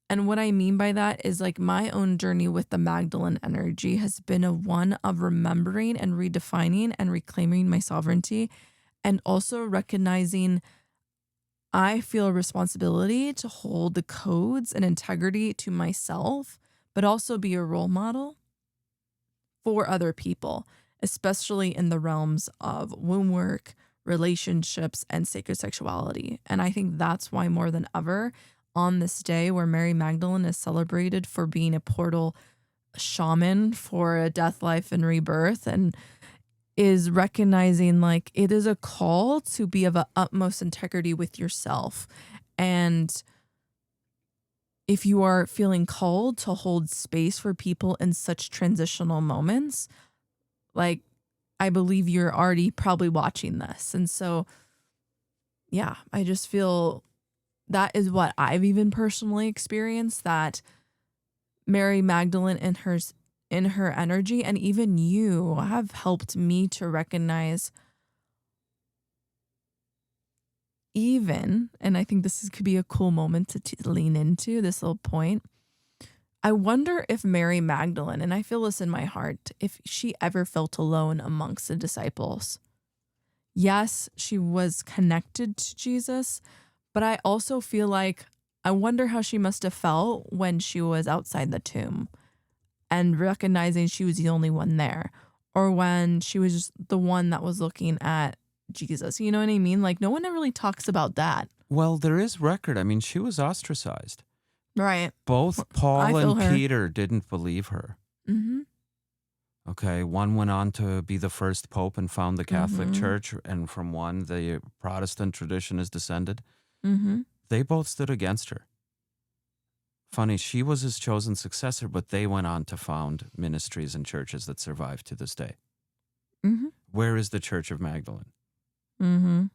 And what I mean by that is, like, my own journey with the Magdalene energy has been a one of remembering and redefining and reclaiming my sovereignty, and also recognizing I feel a responsibility to hold the codes and integrity to myself, but also be a role model for other people, especially in the realms of womb work, relationships, and sacred sexuality. And I think that's why more than ever, on this day where Mary Magdalene is celebrated for being a portal shaman for a death, life, and rebirth, and is recognizing, like, it is a call to be of a utmost integrity with yourself. And if you are feeling called to hold space for people in such transitional moments, like, I believe you're already probably watching this. And so, yeah, I just feel that is what I've even personally experienced, that Mary Magdalene in her energy, and even you have helped me to recognize even, and I think this could be a cool moment to lean into this little point. I wonder if Mary Magdalene, and I feel this in my heart, if she ever felt alone amongst the disciples. Yes, she was connected to Jesus, but I also feel like, I wonder how she must have felt when she was outside the tomb and recognizing she was the only one there, or when she was just the one that was looking at Jesus. You know what I mean? Like, no one really talks about that. Well, there is record. I mean, she was ostracized. Right. Both Paul and Peter didn't believe her. Mm-hmm. Okay, one went on to be the first pope and found the Catholic Church, and from one, the Protestant tradition is descended. Mm-hmm. They both stood against her. Funny, she was his chosen successor, but they went on to found ministries and churches that survive to this day. Mm-hmm. Where is the Church of Magdalene? Mm-hmm.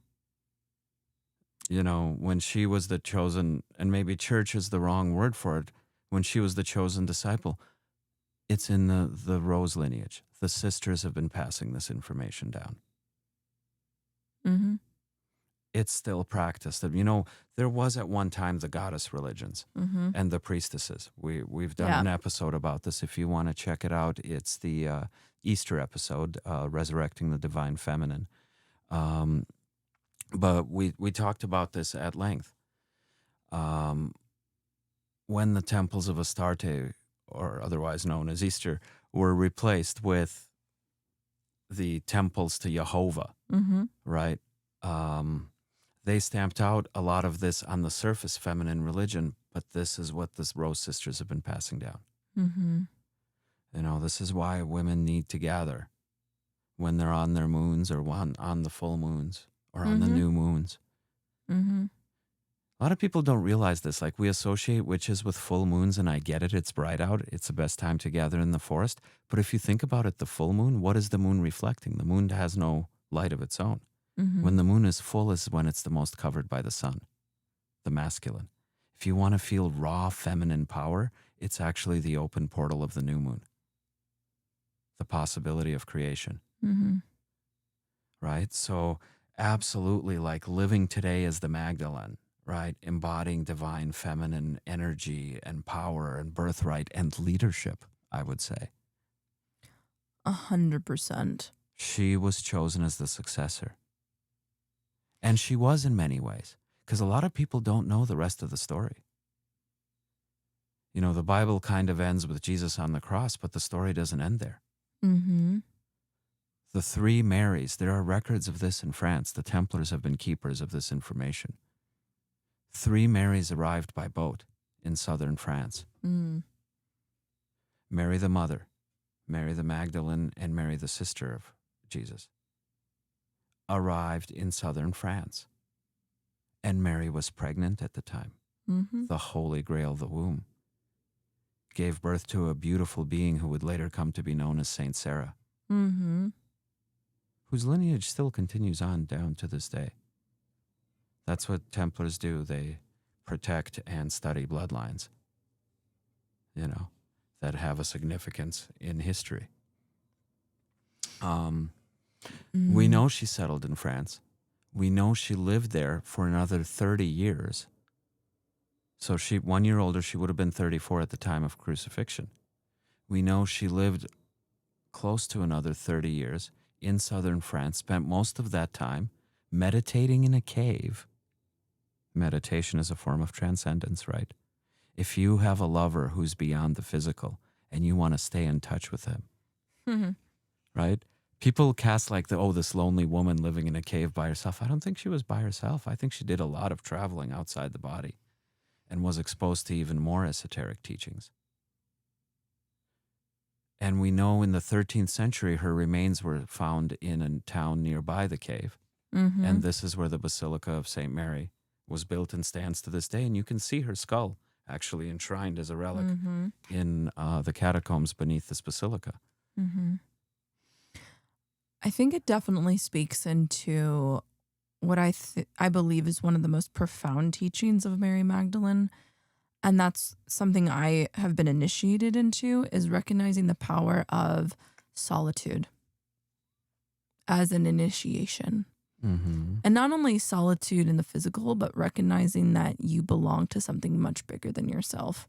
You know, when she was the chosen, and maybe church is the wrong word for it, when she was the chosen disciple, it's in the Rose lineage. The sisters have been passing this information down. Mm-hmm. It's still practiced. You know, there was at one time the goddess religions and the priestesses. We've done an episode about this. If you want to check it out, it's the Easter episode, Resurrecting the Divine Feminine. But we talked about this at length. When the temples of Astarte, or otherwise known as Easter, were replaced with the temples to Jehovah, right? They stamped out a lot of this on the surface feminine religion, but this is what the Rose Sisters have been passing down. Mm-hmm. You know, this is why women need to gather when they're on their moons, or on the full moons, or on the new moons. Mm-hmm. A lot of people don't realize this. Like, we associate witches with full moons, and I get it. It's bright out. It's the best time to gather in the forest. But if you think about it, the full moon, what is the moon reflecting? The moon has no light of its own. When the moon is full is when it's the most covered by the sun, the masculine. If you want to feel raw feminine power, it's actually the open portal of the new moon, the possibility of creation. Right? So absolutely, like, living today as the Magdalene, right? Embodying divine feminine energy and power and birthright and leadership, I would say. 100%. She was chosen as the successor. And she was in many ways, because a lot of people don't know the rest of the story. You know, the Bible kind of ends with Jesus on the cross, but the story doesn't end there. The three Marys, there are records of this in France. The Templars have been keepers of this information. 3 Marys arrived by boat in southern France. Mary the mother, Mary the Magdalene, and Mary the sister of Jesus arrived in southern France. And Mary was pregnant at the time. The Holy Grail, the womb, gave birth to a beautiful being who would later come to be known as Saint Sarah, whose lineage still continues on down to this day. That's what Templars do. They protect and study bloodlines, you know, that have a significance in history. We know she settled in France. We know she lived there for another 30 years. So 1 year older, she would have been 34 at the time of crucifixion. We know she lived close to another 30 years in southern France, spent most of that time meditating in a cave. Meditation is a form of transcendence, right? If you have a lover who's beyond the physical and you want to stay in touch with him, right? People cast like this lonely woman living in a cave by herself. I don't think she was by herself. I think she did a lot of traveling outside the body and was exposed to even more esoteric teachings. And we know in the 13th century, her remains were found in a town nearby the cave. And this is where the Basilica of St. Mary was built and stands to this day. And you can see her skull actually enshrined as a relic in the catacombs beneath this basilica. I think it definitely speaks into what I believe is one of the most profound teachings of Mary Magdalene. And that's something I have been initiated into, is recognizing the power of solitude as an initiation. And not only solitude in the physical, but recognizing that you belong to something much bigger than yourself.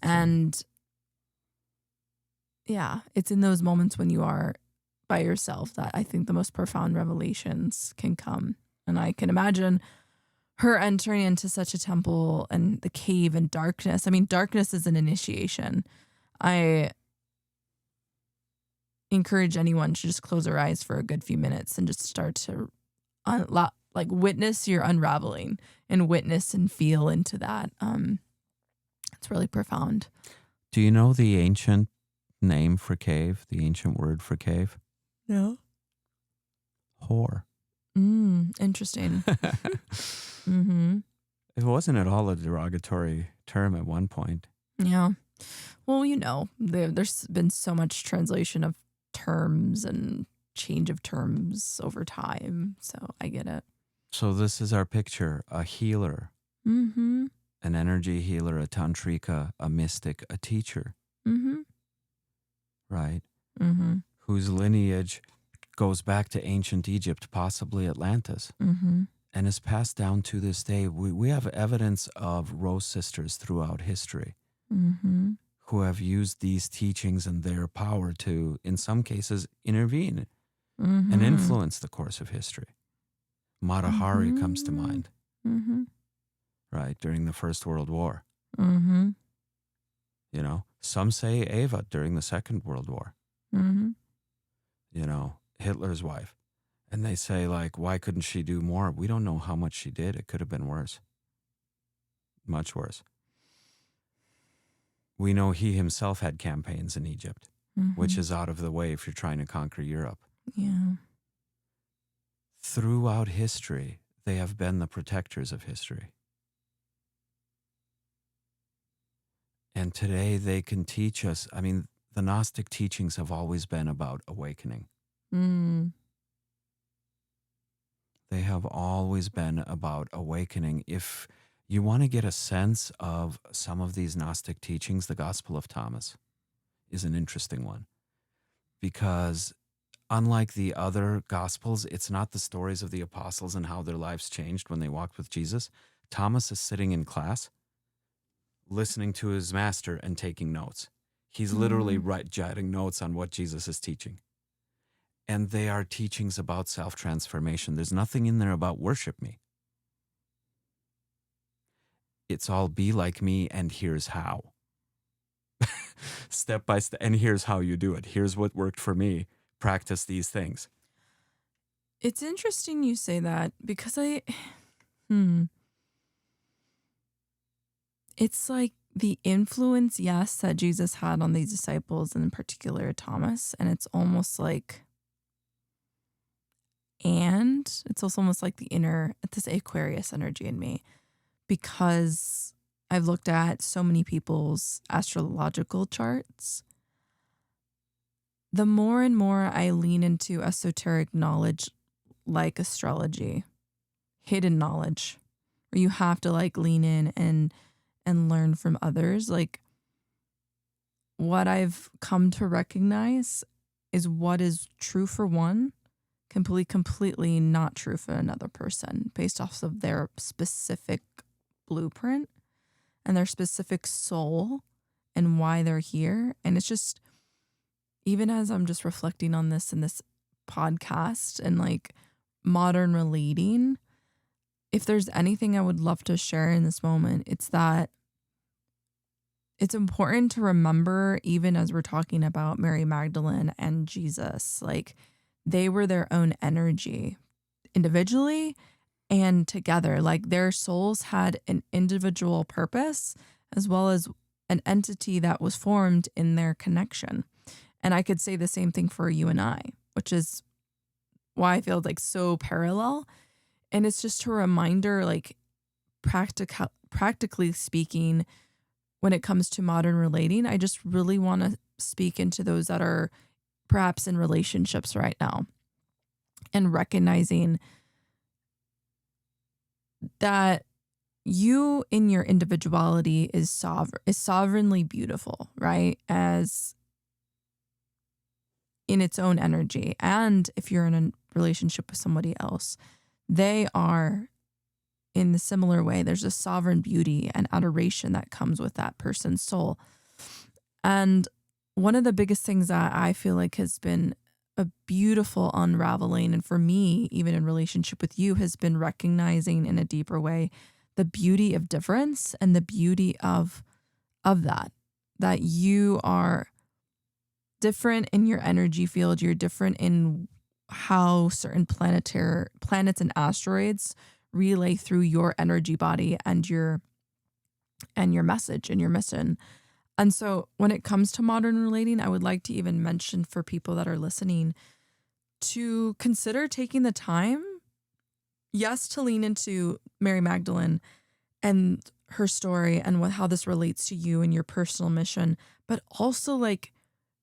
And yeah, it's in those moments when you are by yourself that I think the most profound revelations can come. And I can imagine her entering into such a temple and the cave and darkness. I mean, darkness is an initiation. I encourage anyone to just close their eyes for a good few minutes and just start to witness your unraveling and witness and feel into that. It's really profound. Do you know the ancient name for cave, the ancient word for cave? No. Whore. Interesting. It wasn't at all a derogatory term at one point. Yeah. Well, there's been so much translation of terms and change of terms over time. So I get it. So this is our picture, a healer, an energy healer, a tantrika, a mystic, a teacher, right? Whose lineage goes back to ancient Egypt, possibly Atlantis, and is passed down to this day. We have evidence of Rose sisters throughout history who have used these teachings and their power to, in some cases, intervene and influence the course of history. Mata Hari comes to mind, right, during the First World War. Some say Eva during the Second World War. Hitler's wife. And they say, why couldn't she do more? We don't know how much she did. It could have been worse. Much worse. We know he himself had campaigns in Egypt, which is out of the way if you're trying to conquer Europe. Yeah. Throughout history, they have been the protectors of history. And today they can teach us. I mean, the Gnostic teachings have always been about awakening. They have always been about awakening. If you want to get a sense of some of these Gnostic teachings, the Gospel of Thomas is an interesting one. Because unlike the other Gospels, it's not the stories of the apostles and how their lives changed when they walked with Jesus. Thomas is sitting in class, listening to his master and taking notes. He's literally jotting notes on what Jesus is teaching. And they are teachings about self-transformation. There's nothing in there about worship me. It's all be like me and here's how. Step by step, and here's how you do it. Here's what worked for me. Practice these things. It's interesting you say that because it's like the influence, yes, that Jesus had on these disciples, and in particular Thomas, and it's almost like, and it's also almost like this Aquarius energy in me, because I've looked at so many people's astrological charts. The more and more I lean into esoteric knowledge like astrology, hidden knowledge, where you have to lean in and learn from others. What I've come to recognize is what is true for one completely not true for another person based off of their specific blueprint and their specific soul and why they're here. And it's just, even as I'm just reflecting on this in this podcast and like modern relating, if there's anything I would love to share in this moment, it's that it's important to remember, even as we're talking about Mary Magdalene and Jesus, like they were their own energy individually and together. Like their souls had an individual purpose as well as an entity that was formed in their connection. And I could say the same thing for you and I, which is why I feel like so parallel. And it's just a reminder, like practically speaking, when it comes to modern relating, I just really want to speak into those that are perhaps in relationships right now and recognizing that you in your individuality is sovereignly beautiful, right? As in its own energy. And if you're in a relationship with somebody else, they are in the similar way. There's a sovereign beauty and adoration that comes with that person's soul. And one of the biggest things that I feel like has been a beautiful unraveling, and for me, even in relationship with you, has been recognizing in a deeper way the beauty of difference and the beauty of that you are different in your energy field. You're different in how certain planets and asteroids relay through your energy body and your message and your mission. And so when it comes to modern relating, I would like to even mention for people that are listening to consider taking the time, yes, to lean into Mary Magdalene and her story and how this relates to you and your personal mission, but also like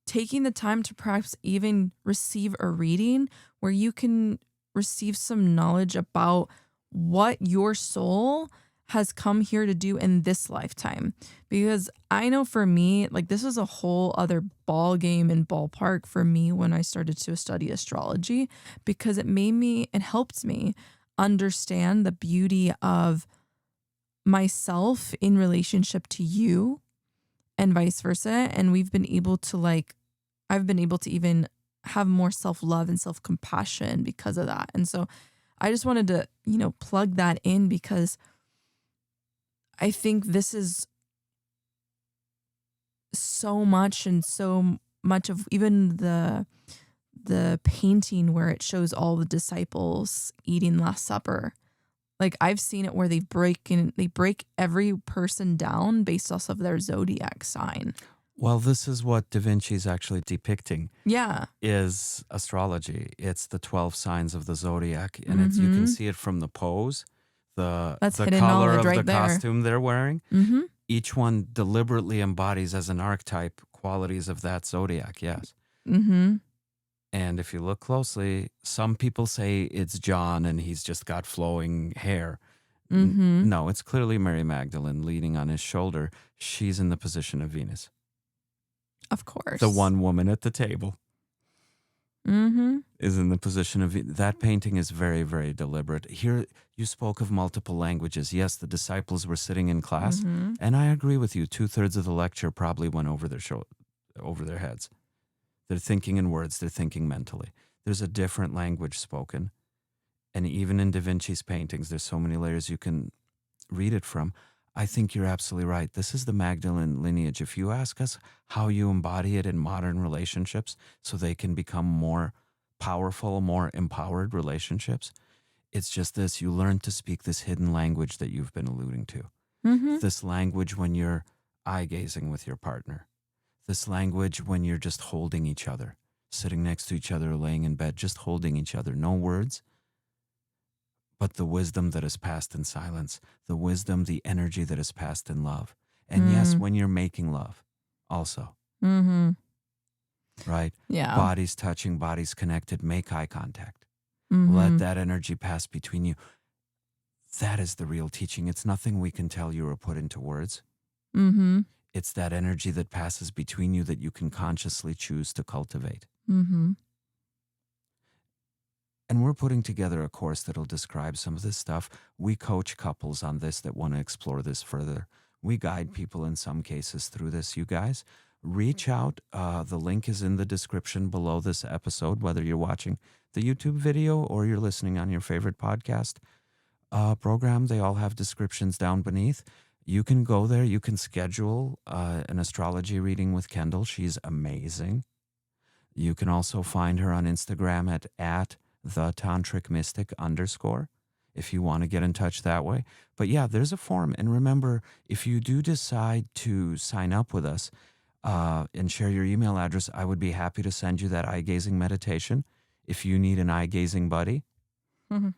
taking the time to perhaps even receive a reading where you can receive some knowledge about what your soul has come here to do in this lifetime. Because I know for me, like this was a whole other ball game and ballpark for me when I started to study astrology, because it helped me understand the beauty of myself in relationship to you and vice versa. And I've been able to even have more self-love and self-compassion because of that. And so I just wanted to, plug that in, because I think this is so much of even the painting where it shows all the disciples eating Last Supper. Like I've seen it where they break every person down based off of their zodiac sign. Well, this is what Da Vinci is actually depicting. Yeah. Is astrology. It's the 12 signs of the zodiac, and you can see it from the pose, the color of the costume they're wearing. Mm-hmm. Each one deliberately embodies as an archetype qualities of that zodiac, yes. Mm-hmm. And if you look closely, some people say it's John and he's just got flowing hair. Mm-hmm. No, it's clearly Mary Magdalene leaning on his shoulder. She's in the position of Venus. Of course. The one woman at the table is in the position of that. Painting is very, very deliberate. Here, you spoke of multiple languages. Yes, the disciples were sitting in class, and I agree with you. 2/3 of the lecture probably went over their heads. They're thinking in words. They're thinking mentally. There's a different language spoken, and even in Da Vinci's paintings, there's so many layers you can read it from. I think you're absolutely right. This is the Magdalene lineage. If you ask us how you embody it in modern relationships so they can become more powerful, more empowered relationships, it's just this. You learn to speak this hidden language that you've been alluding to. This language when you're eye-gazing with your partner. This language when you're just holding each other, sitting next to each other, laying in bed, just holding each other. No words. But the wisdom that is passed in silence, the wisdom, the energy that is passed in love. And yes, when you're making love also. Right? Yeah. Bodies touching, bodies connected, make eye contact. Let that energy pass between you. That is the real teaching. It's nothing we can tell you or put into words. It's that energy that passes between you that you can consciously choose to cultivate. And we're putting together a course that'll describe some of this stuff. We coach couples on this that want to explore this further. We guide people in some cases through this. You guys, reach out. The link is in the description below this episode, whether you're watching the YouTube video or you're listening on your favorite podcast program. They all have descriptions down beneath. You can go there. You can schedule an astrology reading with Kendall. She's amazing. You can also find her on Instagram at the Tantric Mystic _ if you want to get in touch that way. But yeah, there's a form. And remember, if you do decide to sign up with us and share your email address, I would be happy to send you that eye gazing meditation if you need an eye gazing buddy. Mm-hmm.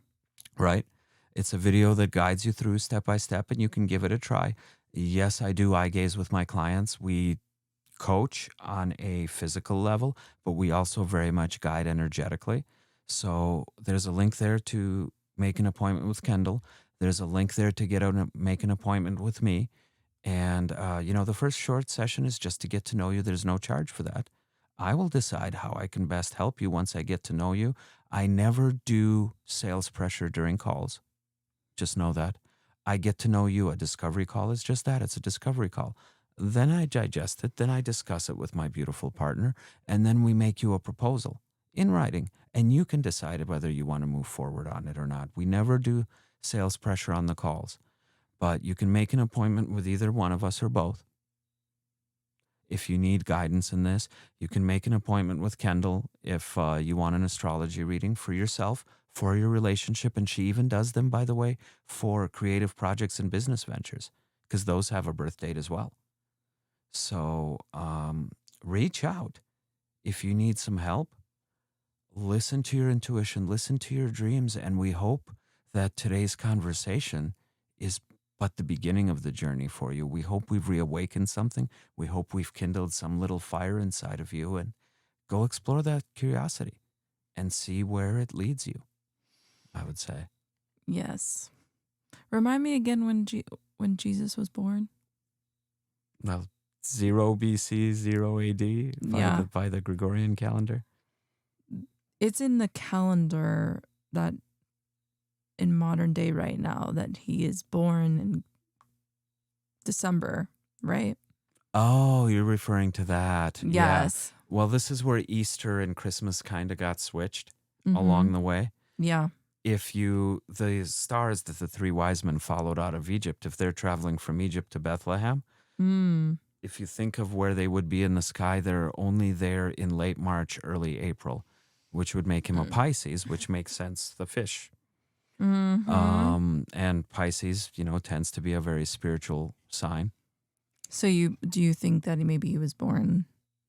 Right? It's a video that guides you through step by step, and you can give it a try. Yes, I do eye gaze with my clients. We coach on a physical level, but we also very much guide energetically. So there's a link there to make an appointment with Kendall. There's a link there to get out and make an appointment with me. And, the first short session is just to get to know you. There's no charge for that. I will decide how I can best help you once I get to know you. I never do sales pressure during calls. Just know that. I get to know you. A discovery call is just that. It's a discovery call. Then I digest it. Then I discuss it with my beautiful partner. And then we make you a proposal in writing. And you can decide whether you want to move forward on it or not. We never do sales pressure on the calls. But you can make an appointment with either one of us or both. If you need guidance in this, you can make an appointment with Kendall if you want an astrology reading for yourself, for your relationship. And she even does them, by the way, for creative projects and business ventures, because those have a birth date as well. So reach out if you need some help. Listen to your intuition, listen to your dreams, and we hope that today's conversation is but the beginning of the journey for you. We hope we've reawakened something. We hope we've kindled some little fire inside of you, and go explore that curiosity and see where it leads you, I would say. Yes. Remind me again when Jesus was born. Well, 0 BC, 0 AD by the Gregorian calendar. It's in the calendar that in modern day right now that he is born in December, right? Oh, you're referring to that. Yes. Yeah. Well, this is where Easter and Christmas kind of got switched along the way. Yeah. If the stars that the 3 wise men followed out of Egypt, if they're traveling from Egypt to Bethlehem, if you think of where they would be in the sky, they're only there in late March, early April, which would make him a Pisces, which makes sense, the fish. And Pisces, tends to be a very spiritual sign. So do you think that maybe he was born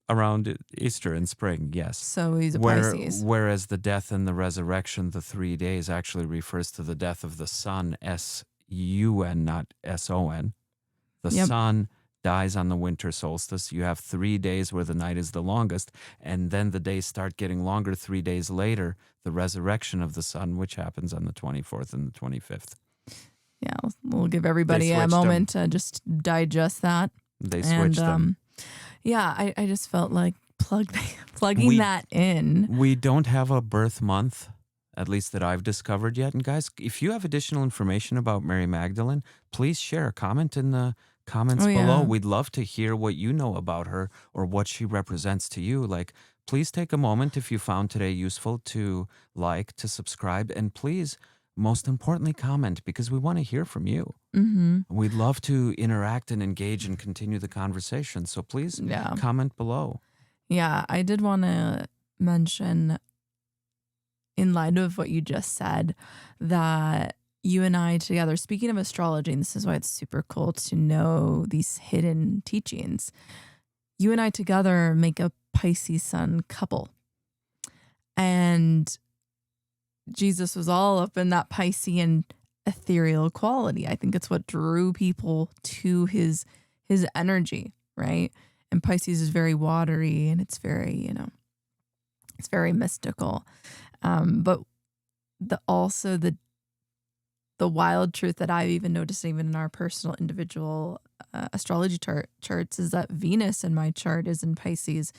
around Easter in spring? Yes. So he's a Pisces. Whereas the death and the resurrection, the 3 days, actually refers to the death of the sun, S-U-N, not S-O-N. The sun dies on the winter solstice. You have 3 days where the night is the longest, and then the days start getting longer 3 days later, the resurrection of the sun, which happens on the 24th and the 25th. Yeah, we'll give everybody a moment to just digest that. They switched them. Yeah, I just felt like plugging that in. We don't have a birth month, at least that I've discovered yet. And guys, if you have additional information about Mary Magdalene, please share a comment in the comments below. We'd love to hear what you know about her or what she represents to you. Please take a moment if you found today useful to to subscribe, and please, most importantly, comment, because we want to hear from you. We'd love to interact and engage and continue the conversation. So please comment below. Yeah, I did want to mention, in light of what you just said, that you and I together, speaking of astrology, and this is why it's super cool to know these hidden teachings, you and I together make a Pisces sun couple. And Jesus was all up in that Piscean ethereal quality. I think it's what drew people to his energy, right? And Pisces is very watery, and it's very, it's very mystical. But the wild truth that I've even noticed, even in our personal individual astrology charts, is that Venus in my chart is in Pisces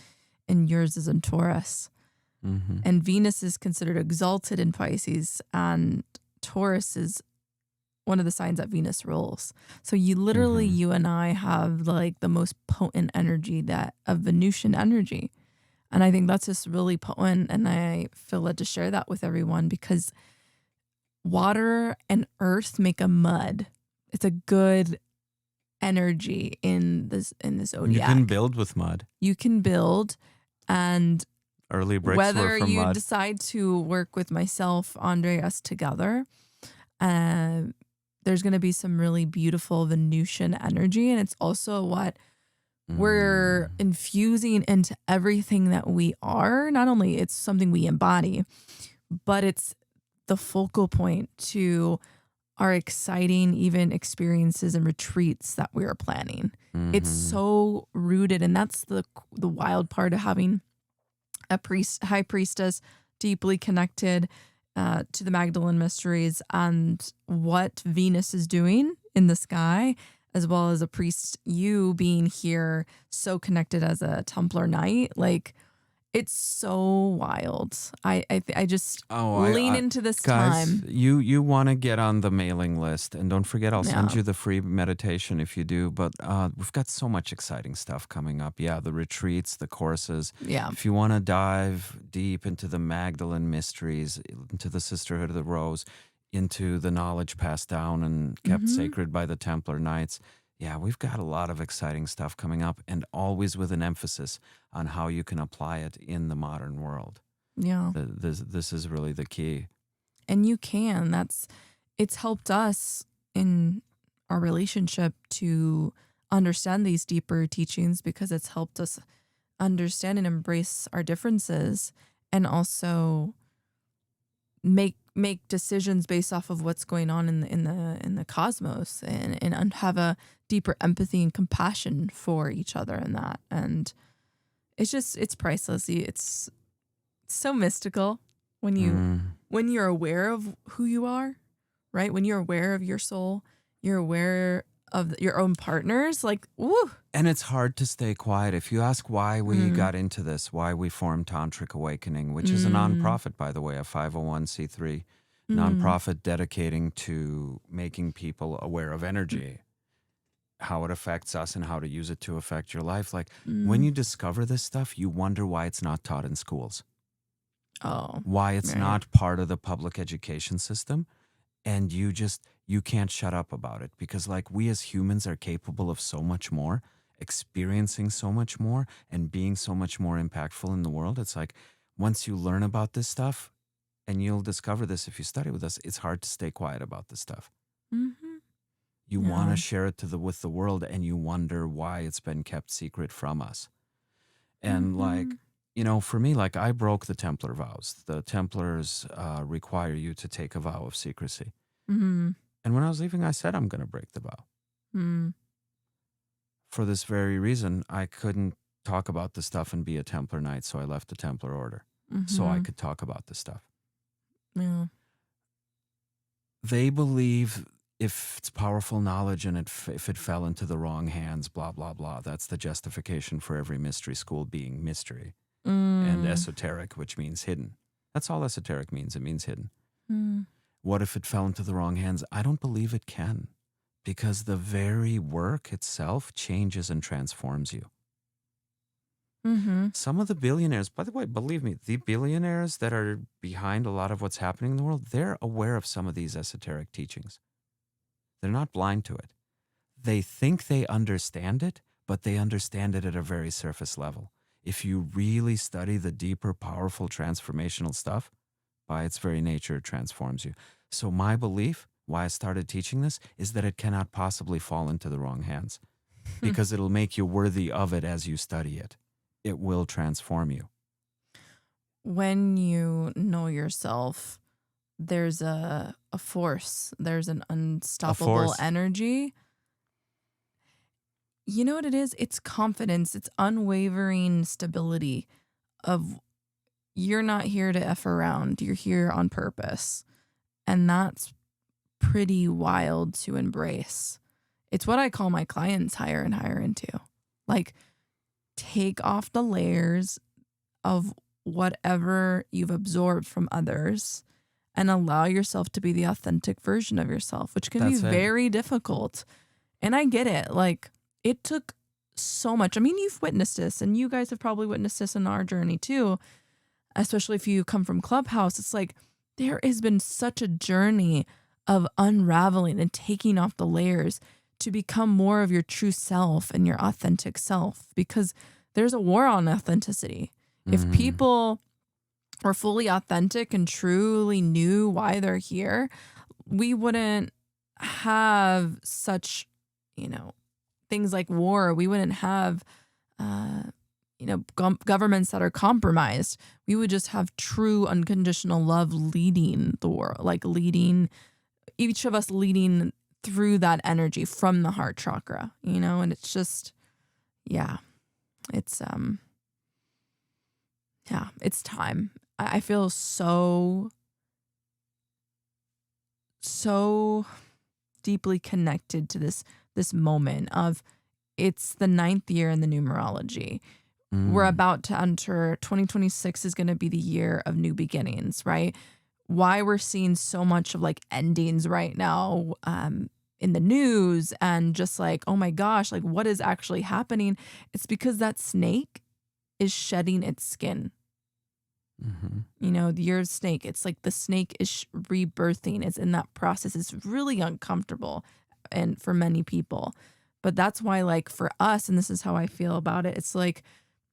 and yours is in Taurus. And Venus is considered exalted in Pisces, and Taurus is one of the signs that Venus rules. So you and I have like the most potent energy of Venusian energy. And I think that's just really potent. And I feel led to share that with everyone because water and earth make a mud. It's a good energy in the zodiac. You can build with mud. You can build, and early bricks whether were from you mud. decide to work with myself, Andre, us together, there's going to be some really beautiful Venusian energy. And it's also what we're infusing into everything that we are. Not only it's something we embody, but it's the focal point to our exciting even experiences and retreats that we are planning. It's so rooted, and that's the wild part of having a high priestess deeply connected to the Magdalene mysteries and what Venus is doing in the sky, as well as a priest, you being here so connected as a Templar Knight. Like, it's so wild. I just lean into this guys, time. You want to get on the mailing list, and don't forget, I'll send you the free meditation if you do. But we've got so much exciting stuff coming up. Yeah, the retreats, the courses. Yeah. If you want to dive deep into the Magdalene mysteries, into the Sisterhood of the Rose, into the knowledge passed down and kept sacred by the Templar Knights. Yeah, we've got a lot of exciting stuff coming up, and always with an emphasis on how you can apply it in the modern world. Yeah. This is really the key. And you can. It's helped us in our relationship to understand these deeper teachings because it's helped us understand and embrace our differences and also make decisions based off of what's going on in the cosmos and have a deeper empathy and compassion for each other in that. And it's priceless. It's so mystical when you're aware of who you are, right? When you're aware of your soul, you're aware of your own partners, like, woo. And it's hard to stay quiet. If you ask why we got into this, why we formed Tantric Awakening, which is a nonprofit, by the way, a 501c3 nonprofit dedicating to making people aware of energy, how it affects us and how to use it to affect your life. Like when you discover this stuff, you wonder why it's not taught in schools. Why it's not part of the public education system. And you can't shut up about it because like we as humans are capable of so much more, experiencing so much more and being so much more impactful in the world. It's like once you learn about this stuff, and you'll discover this if you study with us, it's hard to stay quiet about this stuff. You want to share it with the world, and you wonder why it's been kept secret from us. And like, you know, for me, like I broke the Templar vows. The Templars require you to take a vow of secrecy. And when I was leaving, I said, I'm going to break the vow. For this very reason, I couldn't talk about the stuff and be a Templar Knight, so I left the Templar Order so I could talk about the stuff. Yeah. They believe if it's powerful knowledge and if it fell into the wrong hands, blah, blah, blah. That's the justification for every mystery school being mystery. And esoteric, which means hidden. That's all esoteric means. It means hidden. What if it fell into the wrong hands? I don't believe it can, because the very work itself changes and transforms you. Some of the billionaires, by the way, believe me, the billionaires that are behind a lot of what's happening in the world, they're aware of some of these esoteric teachings. They're not blind to it. They think they understand it, but they understand it at a very surface level. If you really study the deeper, powerful, transformational stuff, by its very nature, it transforms you. So my belief, why I started teaching this, is that it cannot possibly fall into the wrong hands because it'll make you worthy of it as you study it. It will transform you. When you know yourself, there's a force. There's an unstoppable energy. You know what it is? It's confidence. It's unwavering stability of you're not here to F around. You're here on purpose. And that's pretty wild to embrace. It's what I call my clients higher and higher into. Like, take off the layers of whatever you've absorbed from others and allow yourself to be the authentic version of yourself, which can be very difficult. And I get it. Like, it took so much. I mean, you've witnessed this, and you guys have probably witnessed this in our journey too, especially if you come from Clubhouse. It's like there has been such a journey of unraveling and taking off the layers to become more of your true self and your authentic self, because there's a war on authenticity. If people were fully authentic and truly knew why they're here, we wouldn't have such, things like war. We wouldn't have, governments that are compromised. We would just have true unconditional love leading the world, like each of us leading through that energy from the heart chakra, and it's just, it's time. I feel so deeply connected to this moment of, it's the 9th year in the numerology. We're about to enter 2026 is going to be the year of new beginnings, right? Why we're seeing so much of like endings right now in the news, and just like, oh my gosh, like what is actually happening? It's because that snake is shedding its skin. The year of snake, it's like the snake is rebirthing. It's in that process. It's really uncomfortable, and for many people. But that's why, like, for us, and this is how I feel about it, it's like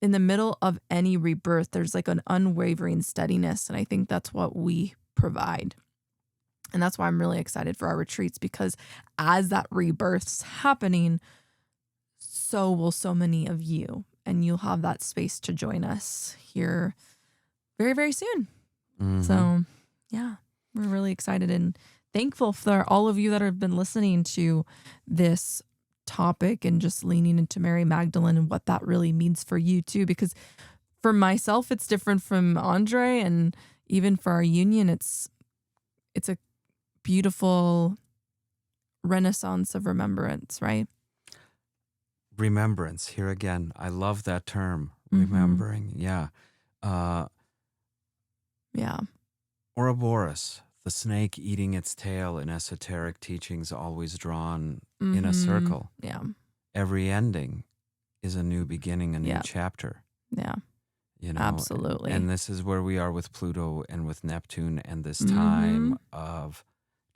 in the middle of any rebirth, there's like an unwavering steadiness. And I think that's what we provide. And that's why I'm really excited for our retreats, because as that rebirth's happening, so will so many of you. And you'll have that space to join us here very, very soon. So, yeah, we're really excited and thankful for all of you that have been listening to this topic and just leaning into Mary Magdalene and what that really means for you too. Because for myself, it's different from Andre, and even for our union, it's a beautiful renaissance of remembrance, right? Remembrance, here again. I love that term, remembering. Yeah. Ouroboros, the snake eating its tail in esoteric teachings, always drawn in a circle. Yeah. Every ending is a new beginning, a new chapter. Yeah. Absolutely. And this is where we are with Pluto and with Neptune and this time of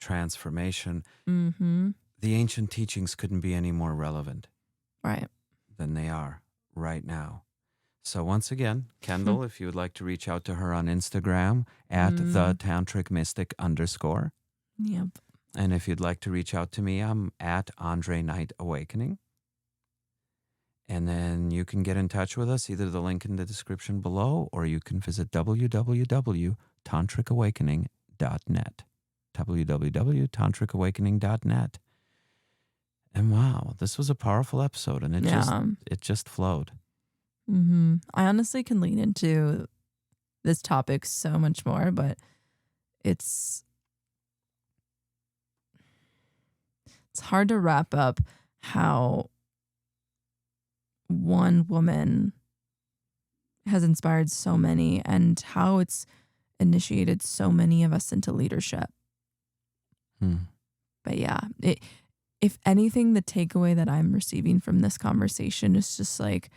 transformation. The ancient teachings couldn't be any more relevant than they are right now. So once again, Kendall, if you would like to reach out to her on Instagram at the Tantric Mystic _. Yep. And if you'd like to reach out to me, I'm at Andre Knight Awakening. And then you can get in touch with us, either the link in the description below, or you can visit www.tantricawakening.net. www.tantricawakening.net. And wow, this was a powerful episode, and it just flowed. I honestly can lean into this topic so much more, but it's hard to wrap up how one woman has inspired so many and how it's initiated so many of us into leadership. But yeah, if anything, the takeaway that I'm receiving from this conversation is just like,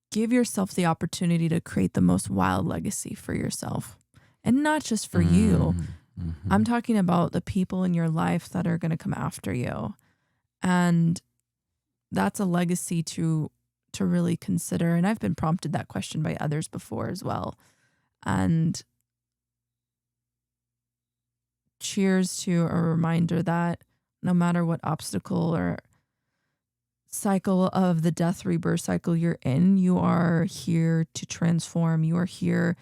give yourself the opportunity to create the most wild legacy for yourself, and not just for you. I'm talking about the people in your life that are going to come after you. And that's a legacy to really consider. And I've been prompted that question by others before as well. And cheers to a reminder that no matter what obstacle or cycle of the death rebirth cycle you're in, you are here to transform. You are here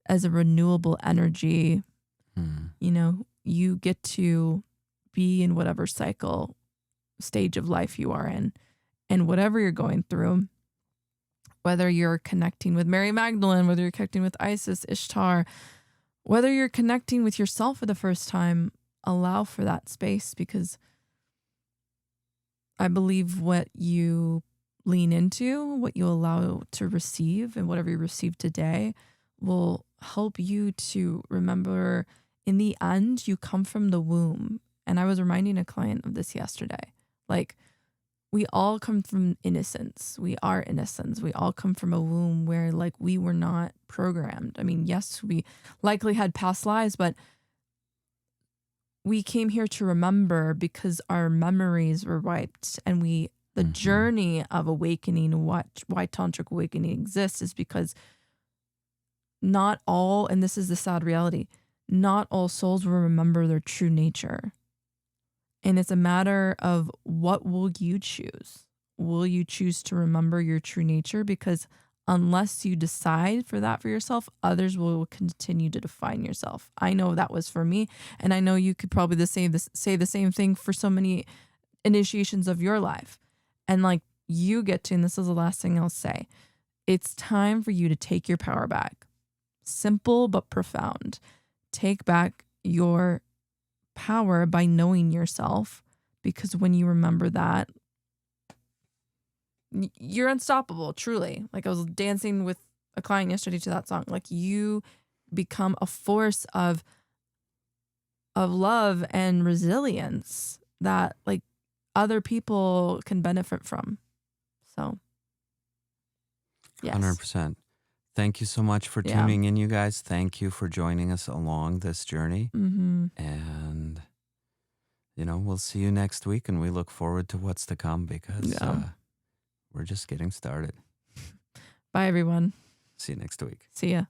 as a renewable energy. You get to be in whatever cycle stage of life you are in, and whatever you're going through, whether you're connecting with Mary Magdalene, whether you're connecting with Isis, Ishtar, whether you're connecting with yourself for the first time, allow for that space, because I believe what you lean into, what you allow to receive, and whatever you receive today will help you to remember in the end, you come from the womb. And I was reminding a client of this yesterday. Like, we all come from innocence. We are innocents. We all come from a womb where like we were not programmed. I mean, yes, we likely had past lives, but we came here to remember because our memories were wiped, and the journey of awakening, why Tantric awakening exists, is because not all, and this is the sad reality, not all souls will remember their true nature. And it's a matter of what will you choose? Will you choose to remember your true nature? Because unless you decide for that for yourself, others will continue to define yourself. I know that was for me, and I know you could probably say the same thing for so many initiations of your life. And like you get to, and this is the last thing I'll say, it's time for you to take your power back. Simple but profound. Take back your power by knowing yourself, because when you remember that, you're unstoppable, truly. Like, I was dancing with a client yesterday to that song. Like, you become a force of love and resilience that like other people can benefit from. So yes. 100%. Thank you so much for tuning in, you guys. Thank you for joining us along this journey. And, we'll see you next week, and we look forward to what's to come, because we're just getting started. Bye, everyone. See you next week. See ya.